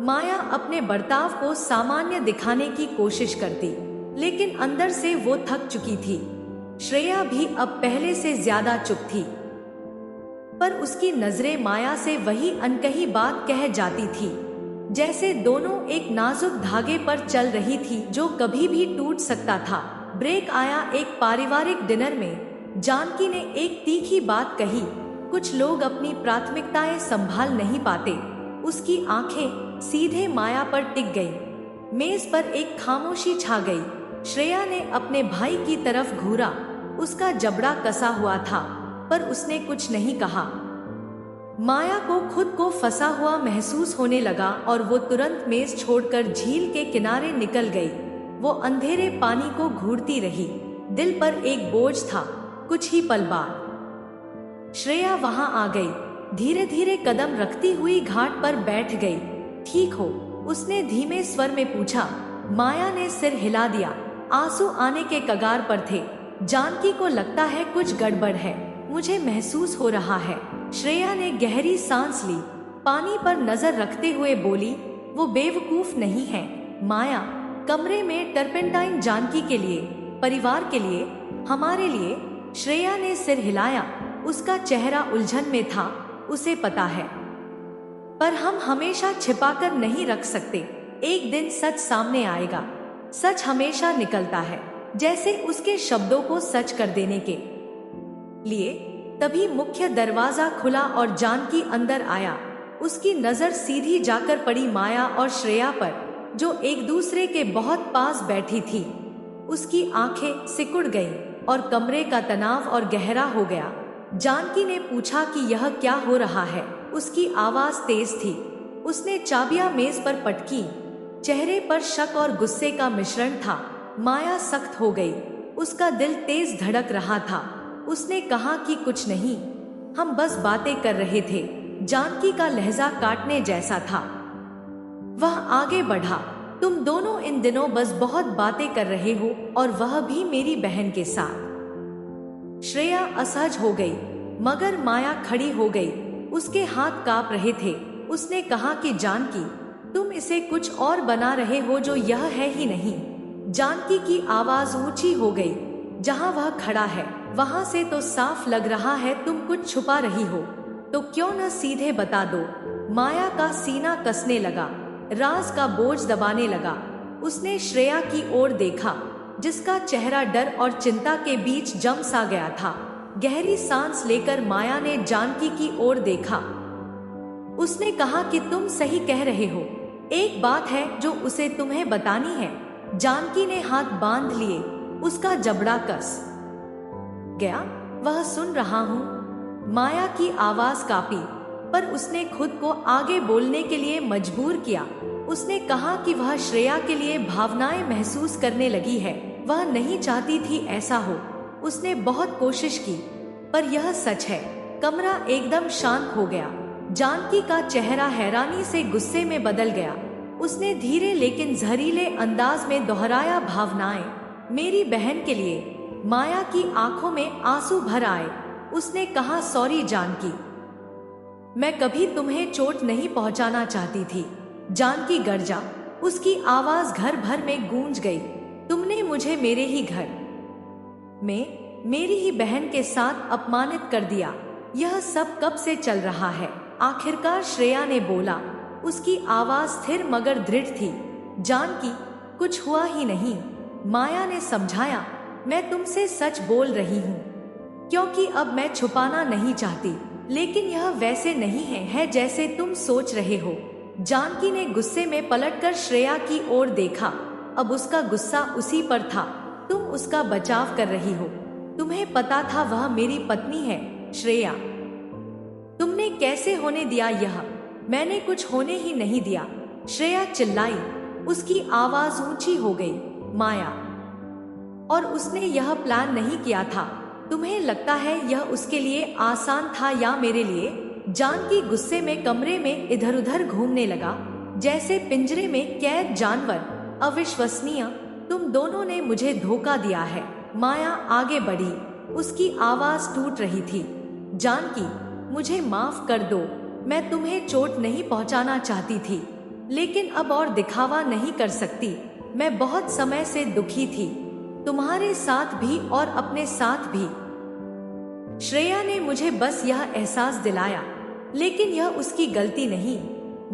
माया अपने बर्ताव को सामान्य दिखाने की कोशिश करती, लेकिन अंदर से वो थक चुकी थी। श्रेया भी अब पहले से ज्यादा चुप थी, पर उसकी नजरें माया से वही अनकही बात कह जाती थी, जैसे दोनों एक नाजुक धागे पर चल रही थी जो कभी भी टूट सकता था। ब्रेक आया एक पारिवारिक डिनर में। जानकी ने एक तीखी बात कही, कुछ लोग अपनी प्राथमिकताएं संभाल नहीं पाते। उसकी आंखें सीधे माया पर टिक गईं। मेज पर एक खामोशी छा गई। श्रेया ने अपने भाई की तरफ घूरा। उसका जबड़ा कसा हुआ था, पर उसने कुछ नहीं कहा। माया को खुद को फंसा हुआ महसूस होने लगा और वो तुरंत मेज छोड़कर झील के किनारे निकल गई। वो अंधेरे पानी को घूरती रही। दिल पर एक बोझ था। कुछ ही पल बाद श्रेया वहां आ गई। धीरे धीरे कदम रखती हुई घाट पर बैठ गई। ठीक हो? उसने धीमे स्वर में पूछा। माया ने सिर हिला दिया। आंसू आने के कगार पर थे। जानकी को लगता है कुछ गड़बड़ है, मुझे महसूस हो रहा है। श्रेया ने गहरी सांस ली, पानी पर नजर रखते हुए बोली, वो बेवकूफ नहीं है माया। कमरे में टर्पेंटाइन जानकी के लिए, परिवार के लिए, हमारे लिए। श्रेया ने सिर हिलाया। उसका चेहरा उलझन में था। उसे पता है, पर हम हमेशा छिपाकर नहीं रख सकते। एक दिन सच सामने आएगा। सच हमेशा निकलता है, जैसे उसके शब्दों को सच कर देने के लिए। तभी मुख्य दरवाजा खुला और जानकी अंदर आया। उसकी नजर सीधी जाकर पड़ी माया और श्रेया पर, जो एक दूसरे के बहुत पास बैठी थी। उसकी आंखें सिकुड़ गईं और कमरे का तनाव और गहरा हो गया। जानकी ने पूछा कि यह क्या हो रहा है। उसकी आवाज तेज थी। उसने चाबियां मेज पर पटकी। चेहरे पर शक और गुस्से का मिश्रण था। माया सख्त हो गई। उसका दिल तेज धड़क रहा था। उसने कहा कि कुछ नहीं, हम बस बातें कर रहे थे। जानकी का लहजा काटने जैसा था। वह आगे बढ़ा। तुम दोनों इन दिनों बस बहुत बातें कर रहे हो, और वह भी मेरी बहन के साथ। श्रेया असहज हो गई, मगर माया खड़ी हो गई। उसके हाथ कांप रहे थे। उसने कहा कि जानकी, तुम इसे कुछ और बना रहे हो जो यह है ही नहीं। जानकी की आवाज ऊंची हो गई। जहां वह खड़ा है वहां से तो साफ लग रहा है तुम कुछ छुपा रही हो। तो क्यों न सीधे बता दो। माया का सीना कसने लगा, राज का बोझ दबाने लगा। उसने श्रेया की ओर देखा, जिसका चेहरा डर और चिंता के बीच जम सा गया था। गहरी सांस लेकर माया ने जानकी की ओर देखा। उसने कहा कि तुम सही कह रहे हो। एक बात है जो उसे तुम्हें बतानी है। जानकी ने हाथ बांध लिए। उसका जबड़ा कस गया। वह सुन रहा हूं। माया की आवाज कांपी, पर उसने खुद को आगे बोलने के लिए मजबूर किया। उसने कहा कि वह श्रेया के लिए भावनाएं महसूस करने लगी है। वह नहीं चाहती थी ऐसा हो। उसने बहुत कोशिश की, पर यह सच है। कमरा एकदम शांत हो गया। जानकी का चेहरा हैरानी से गुस्से में बदल गया। उसने धीरे लेकिन जहरीले अंदाज में दोहराया, भावनाएं मेरी बहन के लिए। माया की आंखों में आंसू भर आए। उसने कहा, सॉरी जानकी, मैं कभी तुम्हें चोट नहीं पहुंचाना चाहती थी। जानकी गर्जा, उसकी आवाज घर भर में गूंज गई। तुमने मुझे मेरे ही घर में मेरी ही बहन के साथ अपमानित कर दिया। यह सब कब से चल रहा है? आखिरकार श्रेया ने बोला। उसकी आवाज स्थिर मगर दृढ़ थी। जानकी, कुछ हुआ ही नहीं। माया ने समझाया, मैं तुमसे सच बोल रही हूँ क्योंकि अब मैं छुपाना नहीं चाहती, लेकिन यह वैसे नहीं है जैसे तुम सोच रहे हो। जानकी ने गुस्से में पलटकर श्रेया की ओर देखा। अब उसका गुस्सा उसी पर था। तुम उसका बचाव कर रही हो। तुम्हें पता था वह मेरी पत्नी है श्रेया। तुमने कैसे होने दिया यह? मैंने कुछ होने ही नहीं दिया। श्रेया चिल्लाई। उसकी आवाज ऊंची हो गई। माया, और उसने यह प्लान नहीं किया था। तुम्हें लगता है यह उसके लिए आसान था या मेरे लिए? जानकी गुस्से में कमरे में इधर उधर घूमने लगा, जैसे पिंजरे में कैद जानवर। अविश्वसनीय, तुम दोनों ने मुझे धोखा दिया है। माया आगे बढ़ी। उसकी आवाज टूट रही थी। जानकी, मुझे माफ कर दो। मैं तुम्हें चोट नहीं पहुंचाना चाहती थी, लेकिन अब और दिखावा नहीं कर सकती। मैं बहुत समय से दुखी थी, तुम्हारे साथ भी और अपने साथ भी। श्रेया ने मुझे बस यह एहसास दिलाया, लेकिन यह उसकी गलती नहीं,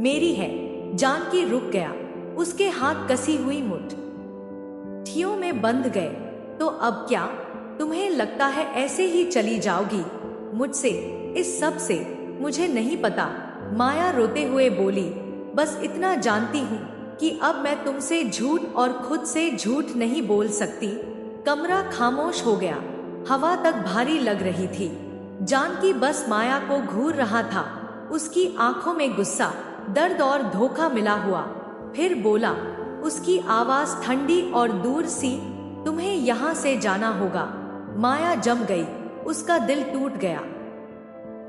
मेरी है। जानकी रुक गया। उसके हाथ कसी हुई मुट्ठियों में बंध गए। तो अब क्या? तुम्हें लगता है ऐसे ही चली जाओगी मुझसे, इस सब से? मुझे नहीं पता। माया रोते हुए बोली। बस इतना जानती हूँ कि अब मैं तुमसे झूठ और खुद से झूठ नहीं बोल सकती। कमरा खामोश हो गया। हवा तक भारी लग रही थी। जानकी बस माया को घूर रहा था। उसकी आंखों में गुस्सा, दर्द और धोखा मिला हुआ। फिर बोला, उसकी आवाज ठंडी और दूर सी, तुम्हें यहाँ से जाना होगा। माया जम गई। उसका दिल टूट गया।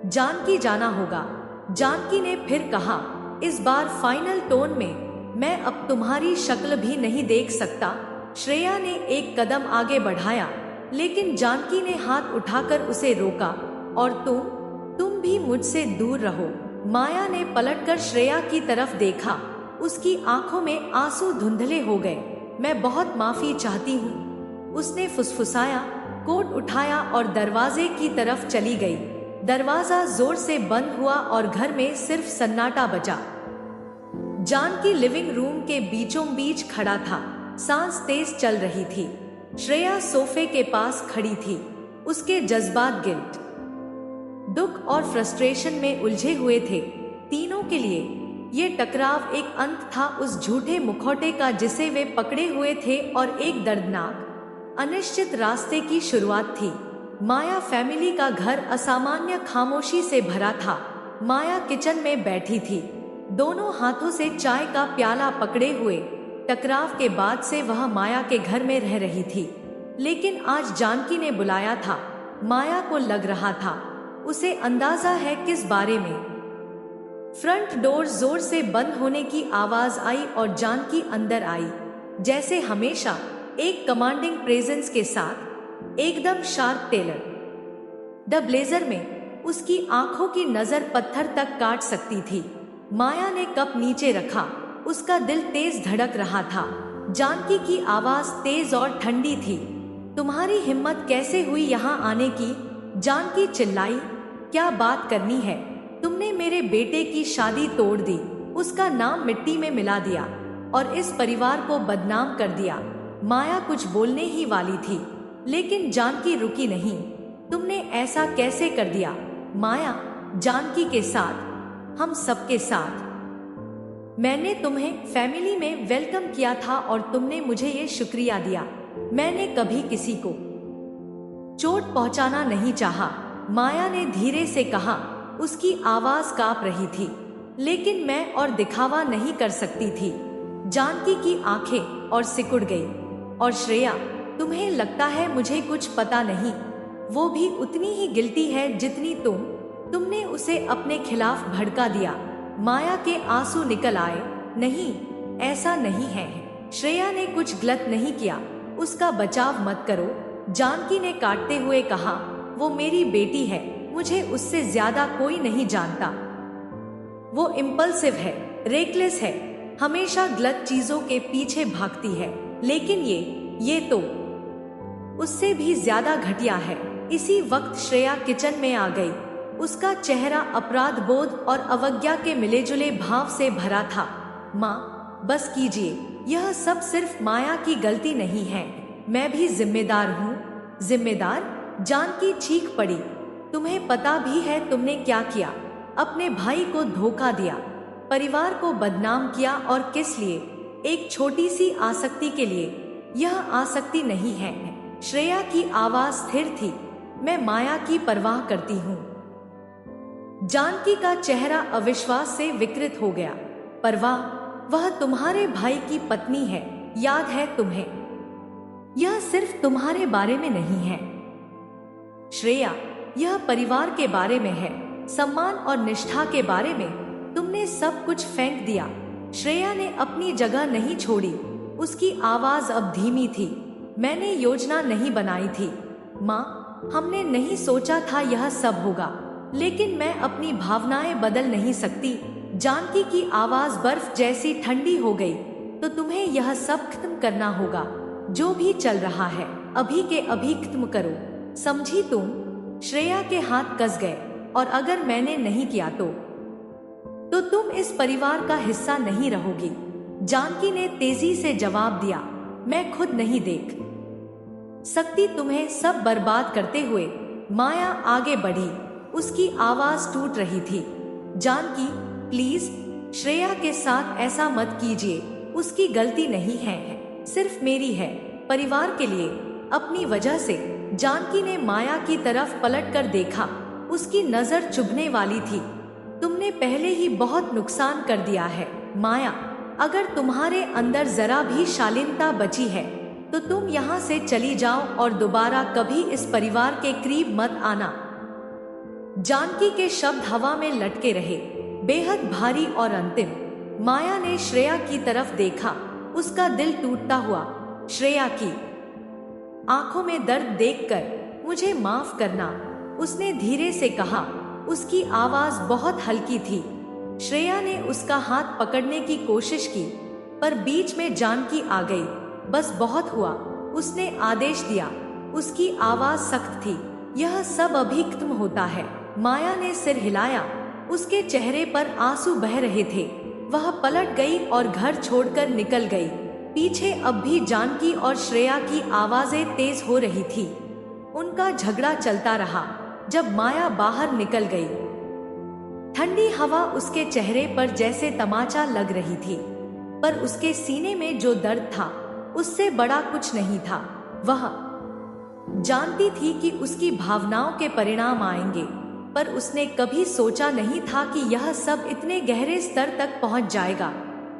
जानकी जाना होगा। जानकी ने फिर कहा, इस बार फाइनल टोन में, मैं अब तुम्हारी शक्ल भी नहीं देख सकता। श्रेया ने एक कदम आगे बढ़ाया, लेकिन जानकी ने हाथ उठाकर उसे रोका। और तुम भी मुझसे दूर रहो। माया ने पलटकर श्रेया की तरफ देखा। उसकी आंखों में आंसू धुंधले हो गए। मैं बहुत माफी चाहती हूँ, उसने फुसफुसाया। कोट उठाया और दरवाजे की तरफ चली गई। दरवाजा जोर से बंद हुआ और घर में सिर्फ सन्नाटा बचा। जानकी लिविंग रूम के बीचों बीच खड़ा था। सांस तेज चल रही थी। श्रेया सोफे के पास खड़ी थी। उसके जज्बात गिल्ट, दुख और फ्रस्ट्रेशन में उलझे हुए थे। तीनों के लिए ये टकराव एक अंत था उस झूठे मुखौटे का जिसे वे पकड़े हुए थे, और एक दर्दनाक अनिश्चित रास्ते की शुरुआत थी। माया फैमिली का घर असामान्य खामोशी से भरा था। माया किचन में बैठी थी, दोनों हाथों से चाय का प्याला पकड़े हुए। टकराव के बाद से वह माया के घर में रह रही थी, लेकिन आज जानकी ने बुलाया था। माया को लग रहा था, उसे अंदाजा है किस बारे में। फ्रंट डोर जोर से बंद होने की आवाज आई और जानकी अंदर आई, जैसे हमेशा एक कमांडिंग प्रेजेंस के साथ, एकदम शार्प टेलर द ब्लेजर में। उसकी आंखों की नजर पत्थर तक काट सकती थी। माया ने कप नीचे रखा। उसका दिल तेज धड़क रहा था। जानकी की आवाज तेज और ठंडी थी। तुम्हारी हिम्मत कैसे हुई यहाँ आने की? जानकी चिल्लाई। क्या बात करनी है? तुमने मेरे बेटे की शादी तोड़ दी, उसका नाम मिट्टी में मिला दिया और इस परिवार को बदनाम कर दिया। माया कुछ बोलने ही वाली थी, लेकिन जानकी रुकी नहीं। तुमने ऐसा कैसे कर दिया माया? जानकी के साथ, हम सबके साथ। मैंने तुम्हें फैमिली में वेलकम किया था और तुमने मुझे ये शुक्रिया दिया। मैंने कभी किसी को चोट पहुंचाना नहीं चाहा, माया ने धीरे से कहा। उसकी आवाज कांप रही थी, लेकिन मैं और दिखावा नहीं कर सकती थी। जानकी की आंखें और सिकुड़ गई। और श्रेया, तुम्हें लगता है मुझे कुछ पता नहीं? वो भी उतनी ही गिल्टी है जितनी तुमने उसे अपने खिलाफ भड़का दिया। माया के आंसू निकल आए। नहीं, ऐसा नहीं है। श्रेया ने कुछ गलत नहीं किया, उसका बचाव मत करो। जानकी ने काटते हुए कहा, वो मेरी बेटी है, मुझे उससे ज्यादा कोई नहीं जानता। वो इम्पल्सिव है, रेकलेस है, हमेशा गलत चीजों के पीछे भागती है। लेकिन ये तो उससे भी ज्यादा घटिया है। इसी वक्त श्रेया किचन में आ गई। उसका चेहरा अपराध बोध और अवज्ञा के मिलेजुले भाव से भरा था। माँ, बस कीजिए, यह सब सिर्फ माया की गलती नहीं है, मैं भी जिम्मेदार हूँ। जिम्मेदार? जानकी चीख पड़ी। तुम्हें पता भी है तुमने क्या किया? अपने भाई को धोखा दिया, परिवार को बदनाम किया, और किस लिए? एक छोटी सी आसक्ति के लिए। यह आसक्ति नहीं है। श्रेया की आवाज स्थिर थी। मैं माया की परवाह करती हूँ। जानकी का चेहरा अविश्वास से विकृत हो गया। परवाह? वह तुम्हारे भाई की पत्नी है, याद है तुम्हें? यह सिर्फ तुम्हारे बारे में नहीं है श्रेया, यह परिवार के बारे में है, सम्मान और निष्ठा के बारे में। तुमने सब कुछ फेंक दिया। श्रेया ने अपनी जगह नहीं छोड़ी। उसकी आवाज अब धीमी थी। मैंने योजना नहीं बनाई थी माँ, हमने नहीं सोचा था यह सब होगा, लेकिन मैं अपनी भावनाएं बदल नहीं सकती। जानकी की आवाज बर्फ जैसी ठंडी हो गई। तो तुम्हें यह सब खत्म करना होगा। जो भी चल रहा है अभी के अभी खत्म करो, समझी तुम? श्रेया के हाथ कस गए। और अगर मैंने नहीं किया तो तुम इस परिवार का हिस्सा नहीं रहोगी। जानकी ने तेजी से जवाब दिया। मैं खुद नहीं देख सकती तुम्हें सब बर्बाद करते हुए। माया आगे बढ़ी। उसकी आवाज टूट रही थी। जानकी, प्लीज, श्रेया के साथ ऐसा मत कीजिए। उसकी गलती नहीं है, सिर्फ मेरी है, परिवार के लिए, अपनी वजह से। जानकी ने माया की तरफ पलटकर देखा। उसकी नजर चुभने वाली थी। तुमने पहले ही बहुत नुकसान कर दिया है माया। अगर तुम्हारे अंदर जरा भी शालीनता बची है तो तुम यहाँ से चली जाओ और दोबारा कभी इस परिवार के करीब मत आना। जानकी के शब्द हवा में लटके रहे, बेहद भारी और अंतिम। माया ने श्रेया की तरफ देखा। उसका दिल टूटता हुआ। श्रेया की आंखों में दर्द देखकर, मुझे माफ करना, उसने धीरे से कहा। उसकी आवाज बहुत हल्की थी। श्रेया ने उसका हाथ पकड़ने की कोशिश की, पर बीच में जानकी आ गई। बस बहुत हुआ, उसने आदेश दिया। उसकी आवाज सख्त थी। यह सब अभी खत्म होता है। माया ने सिर हिलाया। उसके चेहरे पर आंसू बह रहे थे। वह पलट गई और घर छोड़कर निकल गई। पीछे अब भी जानकी और श्रेया की आवाजें तेज हो रही थी। उनका झगड़ा चलता रहा। जब माया बाहर निकल गई, ठंडी हवा उसके चेहरे पर जैसे तमाचा लग रही थी, पर उसके सीने में जो दर्द था उससे बड़ा कुछ नहीं था। वह जानती थी कि उसकी भावनाओं के परिणाम आएंगे, पर उसने कभी सोचा नहीं था कि यह सब इतने गहरे स्तर तक पहुंच जाएगा।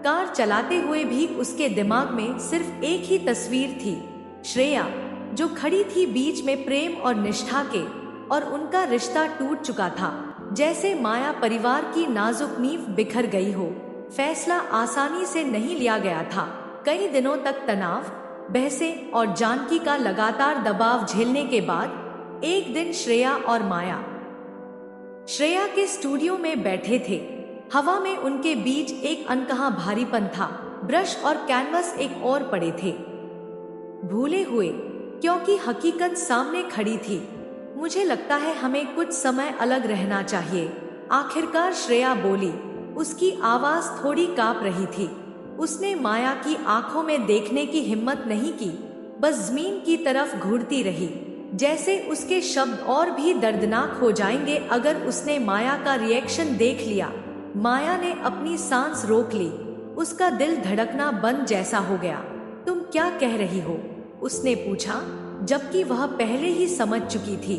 कार चलाते हुए भी उसके दिमाग में सिर्फ एक ही तस्वीर थी, श्रेया जो खड़ी थी बीच में प्रेम और निष्ठा के, और उनका रिश्ता टूट चुका था। जैसे माया परिवार की नाजुक नींव बिखर गई हो। फैसला आसानी से नहीं लिया गया था। कई दिनों तक तनाव, बहसें और जानकी का लगातार दबाव झेलने के बाद एक दिन श्रेया और माया श्रेया के स्टूडियो में बैठे थे। हवा में उनके बीच एक अनकहा भारीपन था। ब्रश और कैनवस एक और पड़े थे, भूले हुए, क्योंकि हकीकत सामने खड़ी थी। मुझे लगता है हमें कुछ समय अलग रहना चाहिए, आखिरकार श्रेया बोली। उसकी आवाज थोड़ी कांप रही थी। उसने माया की आंखों में देखने की हिम्मत नहीं की, बस जमीन की तरफ घूरती रही, जैसे उसके शब्द और भी दर्दनाक हो जाएंगे अगर उसने माया का रिएक्शन देख लिया। माया ने अपनी सांस रोक ली। उसका दिल धड़कना बंद जैसा हो गया। तुम क्या कह रही हो? उसने पूछा, जबकि वह पहले ही समझ चुकी थी।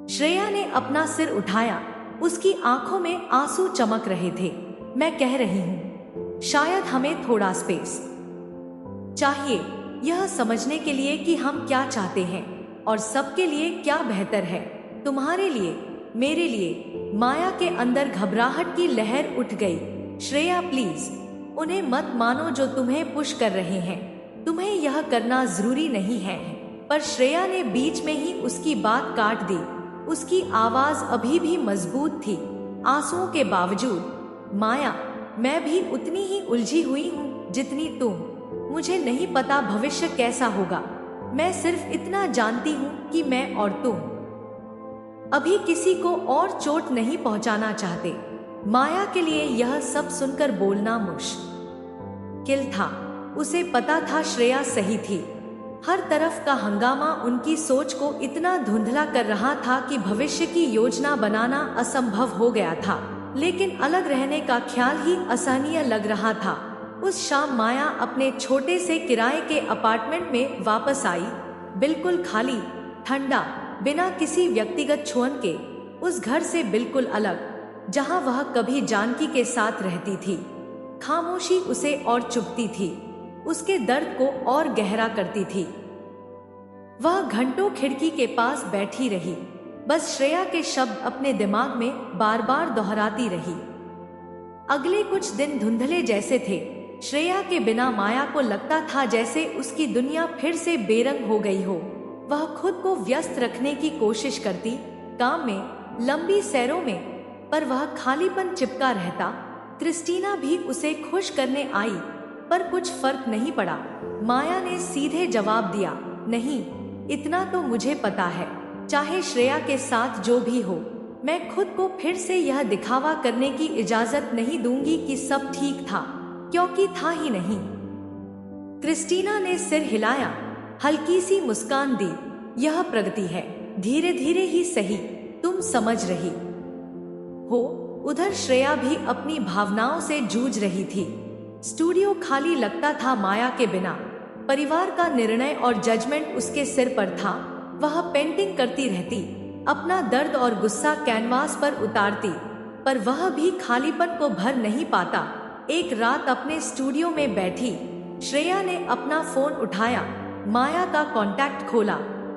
श्रेया ने अपना सिर उठाया। उसकी आंखों में आंसू चमक रहे थे। मैं कह रही हूँ, शायद हमें थोड़ा स्पेस चाहिए, यह समझने के लिए कि हम क्या चाहते हैं और सबके लिए क्या बेहतर है, तुम्हारे लिए, मेरे लिए। माया के अंदर घबराहट की लहर उठ गई। श्रेया प्लीज, उन्हें मत मानो जो तुम्हें पुश कर रहे हैं। तुम्हें यह करना जरूरी नहीं है। पर श्रेया ने बीच में ही उसकी बात काट दी। उसकी आवाज अभी भी मजबूत थी। आंसुओं के बावजूद, माया, मैं भी उतनी ही उलझी हुई हूँ जितनी तुम। मुझे नहीं पता भविष्य कैसा होगा। मैं सिर्फ इतना जानती हूँ कि मैं और तुम अभी किसी को और चोट नहीं पहुंचाना चाहते। माया के लिए यह सब सुनकर बोलना मुश्किल था। उसे पता था श्रेया सही थी। हर तरफ का हंगामा उनकी सोच को इतना धुंधला कर रहा था कि भविष्य की योजना बनाना असंभव हो गया था। लेकिन अलग रहने का ख्याल ही असहनीय लग रहा था। उस शाम माया अपने छोटे से किराए के अपार्टमेंट में वापस आई, बिल्कुल खाली, ठंडा, बिना किसी व्यक्तिगत छुअन के। उस घर से बिल्कुल अलग, जहां वह कभी जानकी के साथ रहती थी। खामोशी उसे और चुभती थी, उसके दर्द को और गहरा करती थी। वह घंटों खिड़की के पास बैठी रही, बस श्रेया के शब्द अपने दिमाग में बार बार दोहराती रही। अगले कुछ दिन धुंधले जैसे थे। श्रेया के बिना माया को लगता था जैसे उसकी दुनिया फिर से बेरंग हो गई हो। वह खुद को व्यस्त रखने की कोशिश करती, काम में, लंबी सैरों में, पर वह खालीपन चिपका रहता। क्रिस्टीना भी उसे खुश करने आई, पर कुछ फर्क नहीं पड़ा। माया ने सीधे जवाब दिया, नहीं, इतना तो मुझे पता है, चाहे श्रेया के साथ जो भी हो, मैं खुद को फिर से यह दिखावा करने की इजाजत नहीं दूंगी कि सब ठीक था, क्योंकि था ही नहीं। क्रिस्टीना ने सिर हिलाया, हल्की सी मुस्कान दी। यह प्रगति है, धीरे धीरे ही सही, तुम समझ रही हो। उधर श्रेया भी अपनी भावनाओं से जूझ रही थी। स्टूडियो खाली लगता था माया के बिना। परिवार का निर्णय और जजमेंट उसके सिर पर था। वह पेंटिंग करती रहती, अपना दर्द और गुस्सा कैनवास पर उतारती, पर वह भी खालीपन को भर नहीं पाता। एक रात अपने स्टूडियो में बैठी, श्रेया ने अपना फोन उठाया, माया का कांटेक्ट खोला।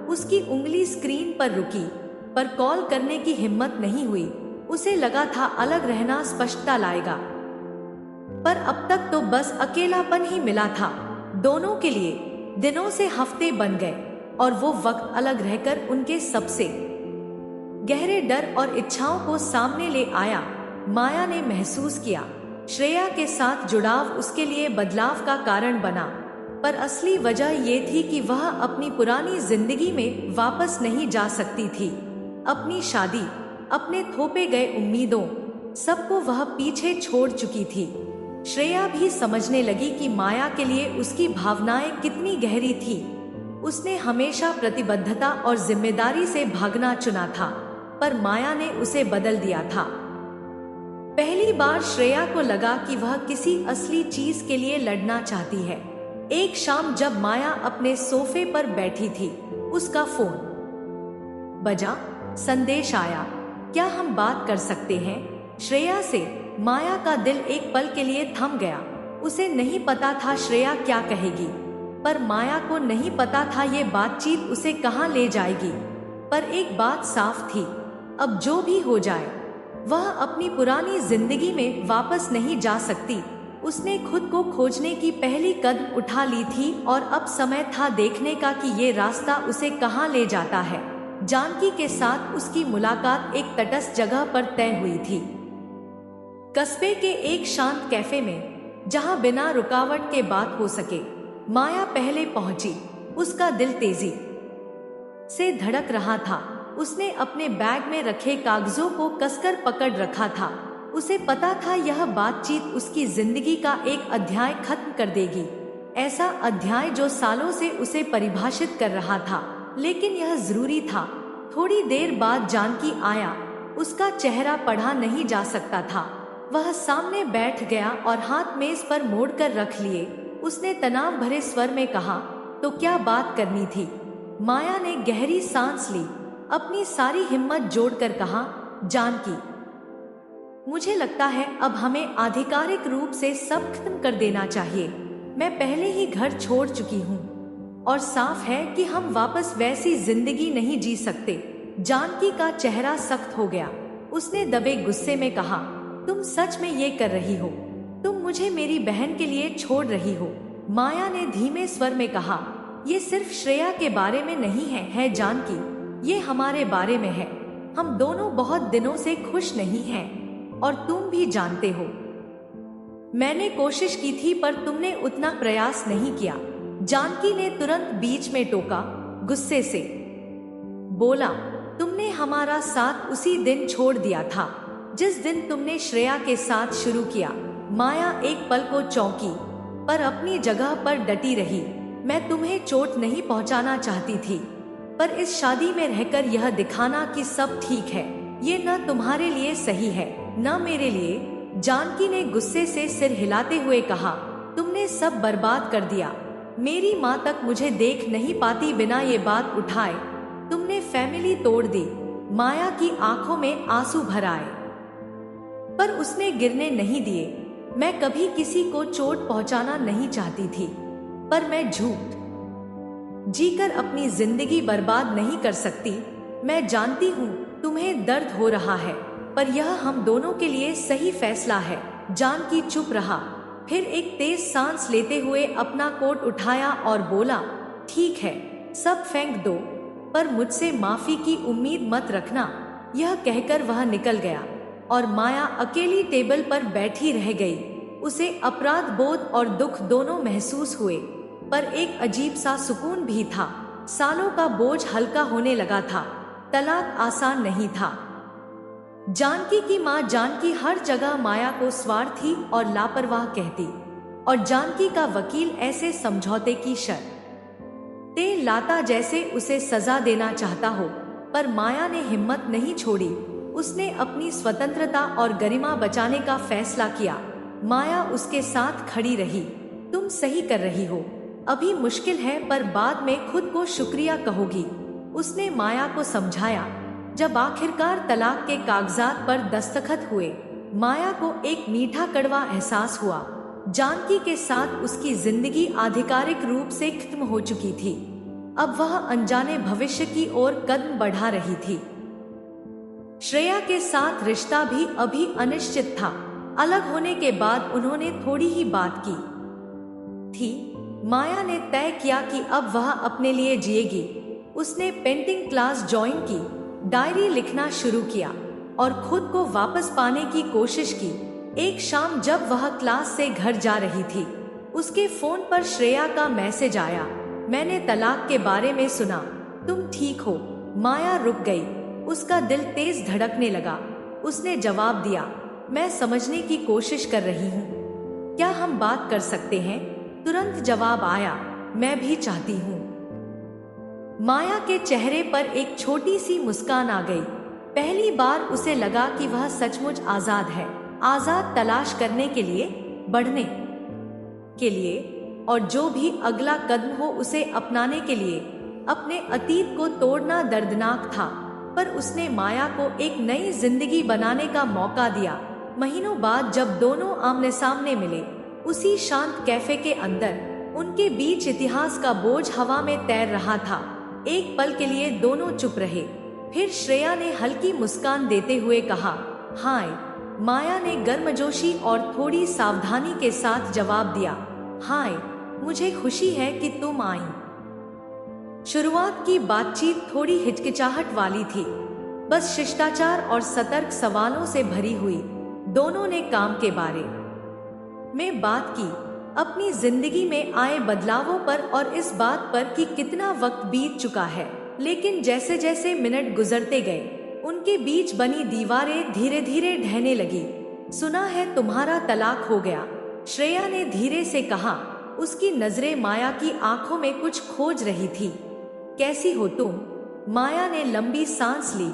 उसकी उंगली स्क्रीन पर रुकी, पर कॉल करने की हिम्मत नहीं हुई। उसे लगा था अलग रहना स्पष्टता लाएगा, पर अब तक तो बस अकेलापन ही मिला था। दोनों के लिए दिनों से हफ्ते बन गए, और वो वक्त अलग रहकर उनके सबसे गहरे डर और इच्छाओं को सामने ले आया। माया ने महसूस किया श्रेया के साथ जुड़ाव उसके लिए बदलाव का कारण बना, पर असली वजह ये थी कि वह अपनी पुरानी जिंदगी में वापस नहीं जा सकती थी। अपनी शादी, अपने थोपे गए उम्मीदों, सबको वह पीछे छोड़ चुकी थी। श्रेया भी समझने लगी कि माया के लिए उसकी भावनाएं कितनी गहरी थी। उसने हमेशा प्रतिबद्धता और जिम्मेदारी से भागना चुना था, पर माया ने उसे बदल दिया था। पहली बार श्रेया को लगा कि वह किसी असली चीज के लिए लड़ना चाहती है। एक शाम जब माया अपने सोफे पर बैठी थी, उसका फोन बजा। संदेश आया, क्या हम बात कर सकते हैं? श्रेया से। माया का दिल एक पल के लिए थम गया। उसे नहीं पता था श्रेया क्या कहेगी, पर माया को नहीं पता था ये बातचीत उसे कहाँ ले जाएगी। पर एक बात साफ थी, अब जो भी हो जाए, वह अपनी पुरानी जिंदगी में वापस नहीं जा सकती। उसने खुद को खोजने की पहली कदम उठा ली थी, और अब समय था देखने का कि ये रास्ता उसे कहाँ ले जाता है। जानकी के साथ उसकी मुलाकात एक तटस्थ जगह पर तय हुई थी, कस्बे के एक शांत कैफे में, जहां बिना रुकावट के बात हो सके। माया पहले पहुंची। उसका दिल तेजी से धड़क रहा था। उसने अपने बैग में रखे कागजों को कसकर पकड़ रखा था। उसे पता था यह बातचीत उसकी जिंदगी का एक अध्याय खत्म कर देगी, ऐसा अध्याय जो सालों से उसे परिभाषित कर रहा था, लेकिन यह जरूरी था। थोड़ी देर बाद जानकी आया। उसका चेहरा पढ़ा नहीं जा सकता था। वह सामने बैठ गया और हाथ मेज पर मोड़कर रख लिए। उसने तनाव भरे स्वर में कहा, तो क्या बात करनी थी? माया ने गहरी सांस ली, अपनी सारी हिम्मत जोड़कर कहा, जानकी, मुझे लगता है अब हमें आधिकारिक रूप से सब खत्म कर देना चाहिए। मैं पहले ही घर छोड़ चुकी हूँ, और साफ है कि हम वापस वैसी जिंदगी नहीं जी सकते। जानकी का चेहरा सख्त हो गया। उसने दबे गुस्से में कहा, तुम सच में ये कर रही हो? तुम मुझे मेरी बहन के लिए छोड़ रही हो? माया ने धीमे स्वर में कहा, ये सिर्फ श्रेया के बारे में नहीं है जानकी, ये हमारे बारे में है। हम दोनों बहुत दिनों से खुश नहीं हैं। और तुम भी जानते हो। मैंने कोशिश की थी पर तुमने उतना प्रयास नहीं किया। जानकी ने तुरंत बीच में टोका, गुस्से से बोला, तुमने हमारा साथ उसी दिन छोड़ दिया था जिस दिन तुमने श्रेया के साथ शुरू किया। माया एक पल को चौंकी पर अपनी जगह पर डटी रही। मैं तुम्हें चोट नहीं पहुंचाना चाहती थी, पर इस शादी में रहकर यह दिखाना कि सब ठीक है, ये न तुम्हारे लिए सही है न मेरे लिए। जानकी ने गुस्से से सिर हिलाते हुए कहा, तुमने सब बर्बाद कर दिया। मेरी माँ तक मुझे देख नहीं पाती बिना ये बात उठाए। तुमने फैमिली तोड़ दी। माया की आंखों में आंसू भर आए, पर उसने गिरने नहीं दिए। मैं कभी किसी को चोट पहुंचाना नहीं चाहती थी, पर मैं झूठ जीकर अपनी जिंदगी बर्बाद नहीं कर सकती। मैं जानती हूँ तुम्हें दर्द हो रहा है, पर यह हम दोनों के लिए सही फैसला है। जानकी चुप रहा, फिर एक तेज सांस लेते हुए अपना कोट उठाया और बोला, ठीक है, सब फेंक दो, पर मुझसे माफी की उम्मीद मत रखना। यह कहकर वह निकल गया और माया अकेली टेबल पर बैठी रह गई। उसे अपराध बोध और दुख दोनों महसूस हुए, पर एक अजीब सा सुकून भी था। सालों का बोझ हल्का होने लगा था। तलाक आसान नहीं था। जानकी की माँ जानकी हर जगह माया को स्वार्थी और लापरवाह कहती, और जानकी का वकील ऐसे समझौते की शर्तें लाता जैसे उसे सजा देना चाहता हो। पर माया ने हिम्मत नहीं छोड़ी। उसने अपनी स्वतंत्रता और गरिमा बचाने का फैसला किया। माया उसके साथ खड़ी रही। तुम सही कर रही हो, अभी मुश्किल है पर बाद में खुद को शुक्रिया कहोगी, उसने माया को समझाया। जब आखिरकार तलाक के कागजात पर दस्तखत हुए, माया को एक मीठा कड़वा एहसास हुआ। जानकी के साथ उसकी जिंदगी आधिकारिक रूप से खत्म हो चुकी थी। अब वह अनजाने भविष्य की ओर कदम बढ़ा रही थी। श्रेया के साथ रिश्ता भी अभी अनिश्चित था। अलग होने के बाद उन्होंने थोड़ी ही बात की थी। माया ने तय किया कि अब वह अपने लिए जिएगी। उसने पेंटिंग क्लास ज्वाइन की, डायरी लिखना शुरू किया और खुद को वापस पाने की कोशिश की। एक शाम जब वह क्लास से घर जा रही थी, उसके फोन पर श्रेया का मैसेज आया, मैंने तलाक के बारे में सुना, तुम ठीक हो? माया रुक गई। उसका दिल तेज धड़कने लगा। उसने जवाब दिया, मैं समझने की कोशिश कर रही हूँ। क्या हम बात कर सकते हैं? तुरंत जवाब आया, मैं भी चाहती हूँ। माया के चेहरे पर एक छोटी सी मुस्कान आ गई। पहली बार उसे लगा कि वह सचमुच आजाद है। आजाद तलाश करने के लिए, बढ़ने के लिए, और जो भी अगला कदम हो उसे अपनाने के लिए। अपने अतीत को तोड़ना दर्दनाक था, पर उसने माया को एक नई जिंदगी बनाने का मौका दिया। महीनों बाद जब दोनों आमने सामने मिले, उसी शांत कैफे के अंदर, उनके बीच इतिहास का बोझ हवा में तैर रहा था। एक पल के लिए दोनों चुप रहे। फिर श्रेया ने हल्की मुस्कान देते हुए कहा, हाय। माया ने गर्मजोशी और थोड़ी सावधानी के साथ जवाब दिया, हाय, मुझे खुशी है कि तुम आई। शुरुआत की बातचीत थोड़ी हिचकिचाहट वाली थी, बस शिष्टाचार और सतर्क सवालों से भरी हुई। दोनों ने काम के बारे में बात की, अपनी जिंदगी में आए बदलावों पर और इस बात पर कि कितना वक्त बीत चुका है। लेकिन जैसे जैसे मिनट गुजरते गए, उनके बीच बनी दीवारें धीरे धीरे ढहने लगी। सुना है तुम्हारा तलाक हो गया, श्रेया ने धीरे से कहा। उसकी नजरें माया की आंखों में कुछ खोज रही थी। कैसी हो तुम? माया ने लंबी सांस ली,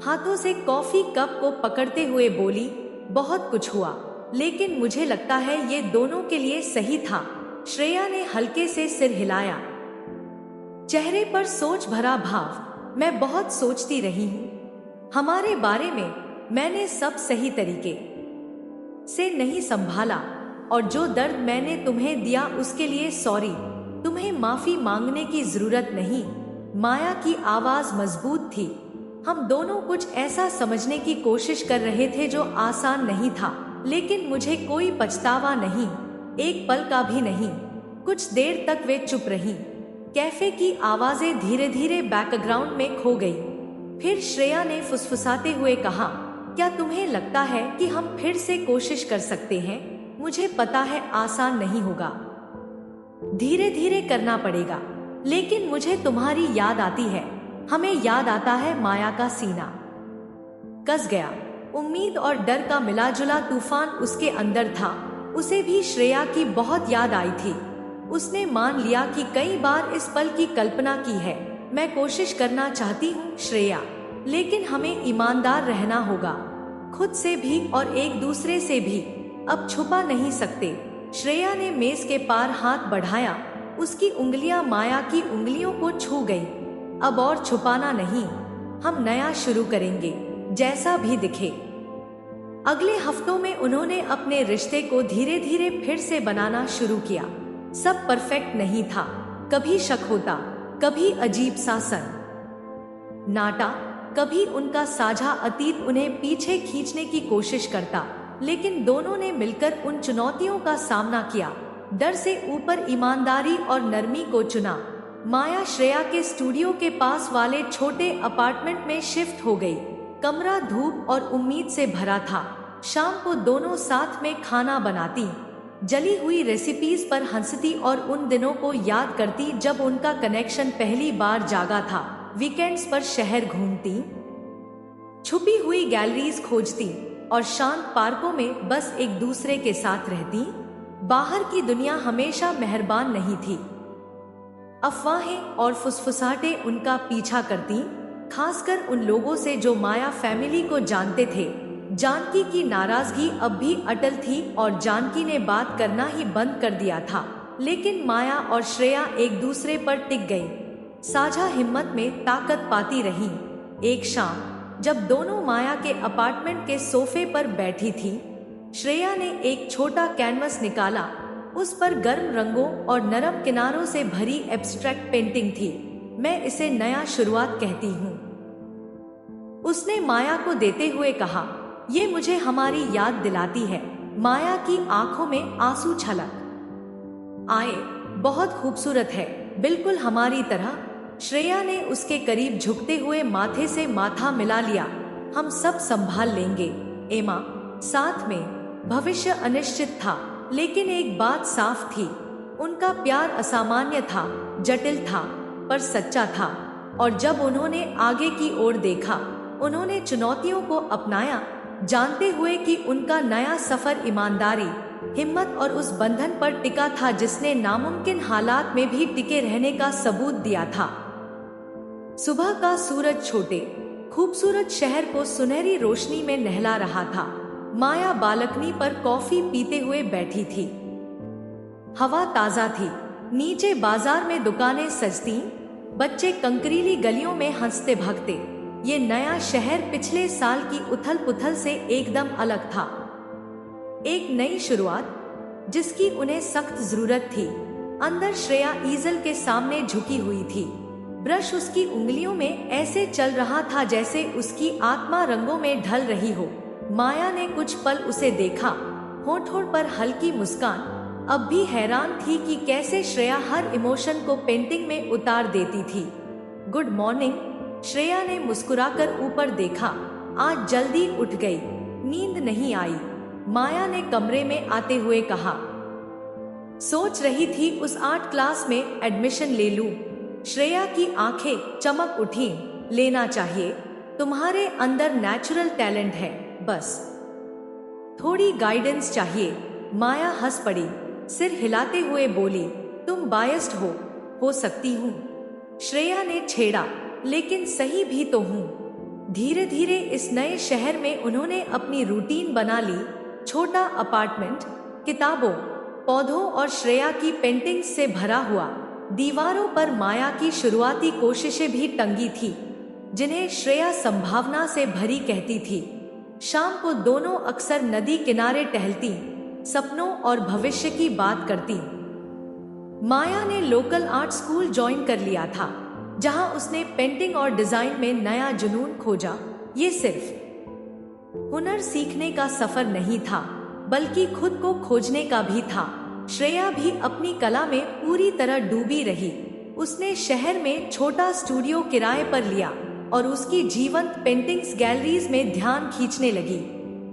हाथों से कॉफी कप को पकड़ते हुए बोली, बहुत कुछ हुआ, लेकिन मुझे लगता है ये दोनों के लिए सही था। श्रेया ने हल्के से सिर हिलाया, चेहरे पर सोच भरा भाव। मैं बहुत सोचती रही हूँ हमारे बारे में। मैंने सब सही तरीके से नहीं संभाला, और जो दर्द मैंने तुम्हें दिया उसके लिए सॉरी। तुम्हें माफी मांगने की जरूरत नहीं। माया की आवाज मजबूत थी। हम दोनों कुछ ऐसा समझने की कोशिश कर रहे थे जो आसान नहीं था, लेकिन मुझे कोई पछतावा नहीं, एक पल का भी नहीं। कुछ देर तक वे चुप रहीं। कैफे की आवाजें धीरे धीरे बैकग्राउंड में खो गई। फिर श्रेया ने फुसफुसाते हुए कहा, क्या तुम्हें लगता है कि हम फिर से कोशिश कर सकते हैं? मुझे पता है आसान नहीं होगा, धीरे धीरे करना पड़ेगा, लेकिन मुझे तुम्हारी याद आती है। हमें याद आता है माया का सीना कस गया। उम्मीद और डर का मिलाजुला तूफान उसके अंदर था। उसे भी श्रेया की बहुत याद आई थी। उसने मान लिया कि कई बार इस पल की कल्पना की है। मैं कोशिश करना चाहती हूँ श्रेया, लेकिन हमें ईमानदार रहना होगा, खुद से भी और एक दूसरे से भी। अब छुपा नहीं सकते। श्रेया ने मेज के पार हाथ बढ़ाया। उसकी उंगलियां माया की उंगलियों को छू गई। अब और छुपाना नहीं, हम नया शुरू करेंगे, जैसा भी दिखे। अगले हफ्तों में उन्होंने अपने रिश्ते को धीरे धीरे फिर से बनाना शुरू किया। सब परफेक्ट नहीं था, कभी शक होता, कभी अजीब सा सन्नाटा, कभी उनका साझा अतीत उन्हें पीछे खींचने की कोशिश करता। लेकिन दोनों ने मिलकर उन चुनौतियों का सामना किया, डर से ऊपर ईमानदारी और नरमी को चुना। माया श्रेया के स्टूडियो के पास वाले छोटे अपार्टमेंट में शिफ्ट हो गई। कमरा धूप और उम्मीद से भरा था। शाम को दोनों साथ में खाना बनाती, जली हुई रेसिपीज पर हंसती और उन दिनों को याद करती जब उनका कनेक्शन पहली बार जागा था। वीकेंड्स पर शहर घूमती, छुपी हुई गैलरीज खोजती और शांत पार्कों में बस एक दूसरे के साथ रहती। बाहर की दुनिया हमेशा मेहरबान नहीं थी। अफवाहें और फुसफुसाहटें उनका पीछा करती, खासकर उन लोगों से जो माया फैमिली को जानते थे। जानकी की नाराजगी अब भी अटल थी और जानकी ने बात करना ही बंद कर दिया था। लेकिन माया और श्रेया एक दूसरे पर टिक गई, साझा हिम्मत में ताकत पाती रही। एक शाम जब दोनों माया के अपार्टमेंट के सोफे पर बैठी थी, श्रेया ने एक छोटा कैनवस निकाला। उस पर गर्म रंगों और नरम किनारों से भरी एब्स्ट्रैक्ट पेंटिंग थी। मैं इसे नया शुरुआत कहती हूँ, उसने माया को देते हुए कहा। ये मुझे हमारी याद दिलाती है। माया की आंखों में आंसू छलक आए। बहुत खूबसूरत है, बिल्कुल हमारी तरह। श्रेया ने उसके करीब झुकते हुए माथे से माथा मिला लिया। हम सब संभाल लेंगे एमा। साथ में भविष्य अनिश्चित था, लेकिन एक बात साफ थी, उनका प्यार असामान्य था, जटिल था, पर सच्चा था। और जब उन्होंने आगे की ओर देखा, उन्होंने चुनौतियों को अपनाया, जानते हुए कि उनका नया सफर ईमानदारी, हिम्मत और उस बंधन पर टिका था जिसने नामुमकिन हालात में भी टिके रहने का सबूत दिया था। सुबह का सूरज छोटे खूबसूरत शहर को सुनहरी रोशनी में नहला रहा था। माया बालकनी पर कॉफी पीते हुए बैठी थी। हवा ताजा थी। नीचे बाजार में दुकानें सजती, बच्चे कंकरीली गलियों में हंसते भागते। ये नया शहर पिछले साल की उथल पुथल से एकदम अलग था। एक नई शुरुआत जिसकी उन्हें सख्त जरूरत थी। अंदर श्रेया ईजल के सामने झुकी हुई थी। ब्रश उसकी उंगलियों में ऐसे चल रहा था जैसे उसकी आत्मा रंगों में ढल रही हो। माया ने कुछ पल उसे देखा, होठों पर हल्की मुस्कान। अब भी हैरान थी कि कैसे श्रेया हर इमोशन को पेंटिंग में उतार देती थी। गुड मॉर्निंग, श्रेया ने मुस्कुराकर ऊपर देखा। आज जल्दी उठ गई, नींद नहीं आई, माया ने कमरे में आते हुए कहा। सोच रही थी उस आर्ट क्लास में एडमिशन ले लूं। श्रेया की आंखें चमक उठी। लेना चाहिए, तुम्हारे अंदर नेचुरल टैलेंट है, बस थोड़ी गाइडेंस चाहिए। माया हंस पड़ी, सिर हिलाते हुए बोली, तुम बायस्ड हो सकती हूँ। श्रेया ने छेड़ा, लेकिन सही भी तो हूँ। धीरे धीरे इस नए शहर में उन्होंने अपनी रूटीन बना ली। छोटा अपार्टमेंट, किताबों, पौधों और श्रेया की पेंटिंग्स से भरा हुआ। दीवारों पर माया की शुरुआती कोशिशें भी टंगी थी, जिन्हें श्रेया संभावना से भरी कहती थी। शाम को दोनों अक्सर नदी किनारे टहलती, सपनों और भविष्य की बात करती। माया ने लोकल आर्ट स्कूल ज्वाइन कर लिया था, जहां उसने पेंटिंग और डिजाइन में नया जुनून खोजा। ये सिर्फ हुनर सीखने का सफर नहीं था, बल्कि खुद को खोजने का भी था। श्रेया भी अपनी कला में पूरी तरह डूबी रही। उसने शहर में छोटा स्टूडियो किराए पर लिया, और उसकी जीवंत पेंटिंग्स गैलरीज में ध्यान खींचने लगी।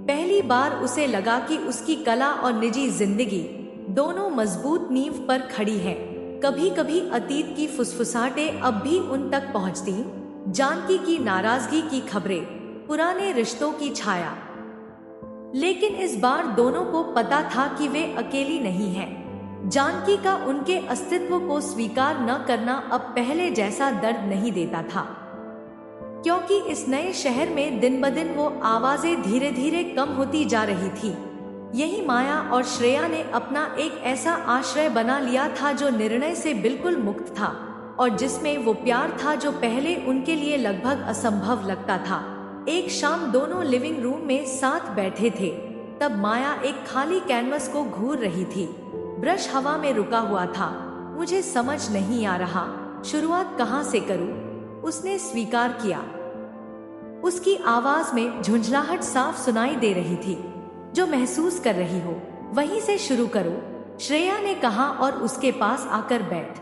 पहली बार उसे लगा कि उसकी कला और निजी जिंदगी दोनों मजबूत नींव पर खड़ी हैं। कभी कभी अतीत की फुसफुसाहटें अब भी उन तक पहुंचती, जानकी की नाराजगी की खबरें, पुराने रिश्तों की छाया। लेकिन इस बार दोनों को पता था कि वे अकेली नहीं हैं। जानकी का उनके अस्तित्व को स्वीकार न करना अब पहले जैसा दर्द नहीं देता था, क्योंकि इस नए शहर में दिन ब दिन वो आवाजें धीरे धीरे कम होती जा रही थी। यही माया और श्रेया ने अपना एक ऐसा आश्रय बना लिया था जो निर्णय से बिल्कुल मुक्त था और जिसमें वो प्यार था जो पहले उनके लिए लगभग असंभव लगता था। एक शाम दोनों लिविंग रूम में साथ बैठे थे, तब माया एक खाली कैनवस को घूर रही थी। ब्रश हवा में रुका हुआ था। मुझे समझ नहीं आ रहा, शुरुआत कहाँ से करूं? उसने स्वीकार किया। उसकी आवाज में झुंझलाहट साफ सुनाई दे रही थी। जो महसूस कर रही हो वहीं से शुरू करो, श्रेया ने कहा और उसके पास आकर बैठ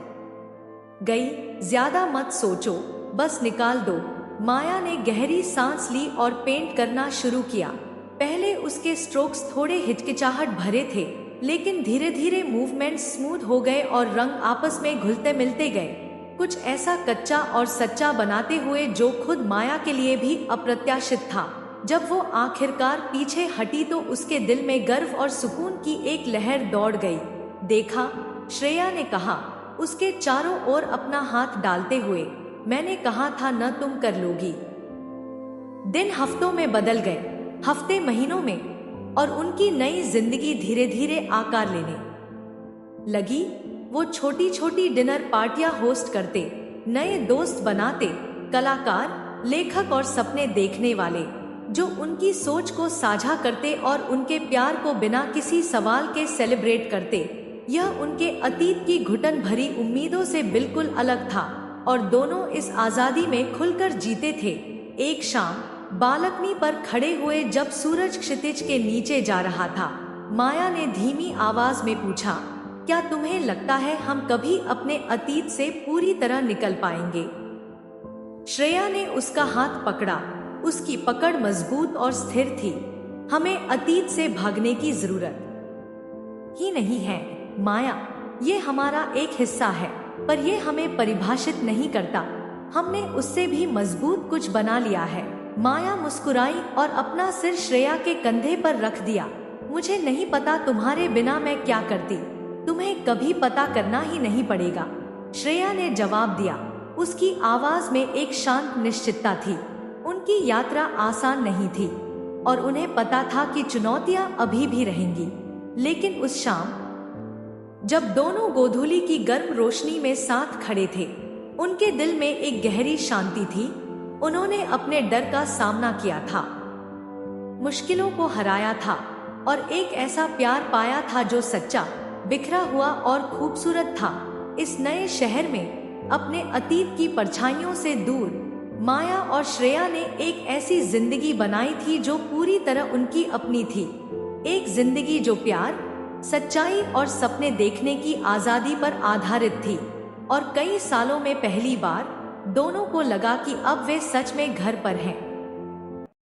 गई। ज्यादा मत सोचो, बस निकाल दो। माया ने गहरी सांस ली और पेंट करना शुरू किया। पहले उसके स्ट्रोक्स थोड़े हिचकिचाहट भरे थे, लेकिन धीरे धीरे मूवमेंट्स स्मूथ हो गए और रंग आपस में घुलते मिलते गए, कुछ ऐसा कच्चा और सच्चा बनाते हुए जो खुद माया के लिए भी अप्रत्याशित था। जब वो आखिरकार पीछे हटी तो उसके दिल में गर्व और सुकून की एक लहर दौड़ गई। देखा, श्रेया ने कहा, उसके चारों ओर अपना हाथ डालते हुए, मैंने कहा था न तुम कर लोगी। दिन हफ्तों में बदल गए, हफ्ते महीनों में, और उनकी नई जिंदगी धीरे धीरे आकार लेने लगी। वो छोटी छोटी डिनर पार्टियां होस्ट करते, नए दोस्त बनाते, कलाकार, लेखक और सपने देखने वाले जो उनकी सोच को साझा करते और उनके प्यार को बिना किसी सवाल के सेलिब्रेट करते। यह उनके अतीत की घुटन भरी उम्मीदों से बिल्कुल अलग था और दोनों इस आजादी में खुलकर जीते थे। एक शाम बालकनी पर खड़े हुए जब सूरज क्षितिज के नीचे जा रहा था, माया ने धीमी आवाज में पूछा, क्या तुम्हें लगता है हम कभी अपने अतीत से पूरी तरह निकल पाएंगे? श्रेया ने उसका हाथ पकड़ा। उसकी पकड़ मजबूत और स्थिर थी। हमें अतीत से भागने की जरूरत ही नहीं है माया, ये हमारा एक हिस्सा है, पर यह हमें परिभाषित नहीं करता। हमने उससे भी मजबूत कुछ बना लिया है। माया मुस्कुराई और अपना सिर श्रेया के कंधे पर रख दिया। मुझे नहीं पता तुम्हारे बिना मैं क्या करती, तुम्हें कभी पता करना ही नहीं पड़ेगा, श्रेया ने जवाब दिया। उसकी आवाज में एक शांत निश्चितता थी। उनकी यात्रा आसान नहीं थी और उन्हें पता था कि चुनौतियां अभी भी रहेंगी, लेकिन उस शाम जब दोनों गोधूली की गर्म रोशनी में साथ खड़े थे, उनके दिल में एक गहरी शांति थी। उन्होंने अपने डर का सामना किया था, मुश्किलों को हराया था और एक ऐसा प्यार पाया था जो सच्चा, बिखरा हुआ और खूबसूरत था। इस नए शहर में अपने अतीत की परछाइयों से दूर माया और श्रेया ने एक ऐसी जिंदगी बनाई थी जो पूरी तरह उनकी अपनी थी। एक जिंदगी जो प्यार, सच्चाई और सपने देखने की आजादी पर आधारित थी। और कई सालों में पहली बार दोनों को लगा कि अब वे सच में घर पर हैं।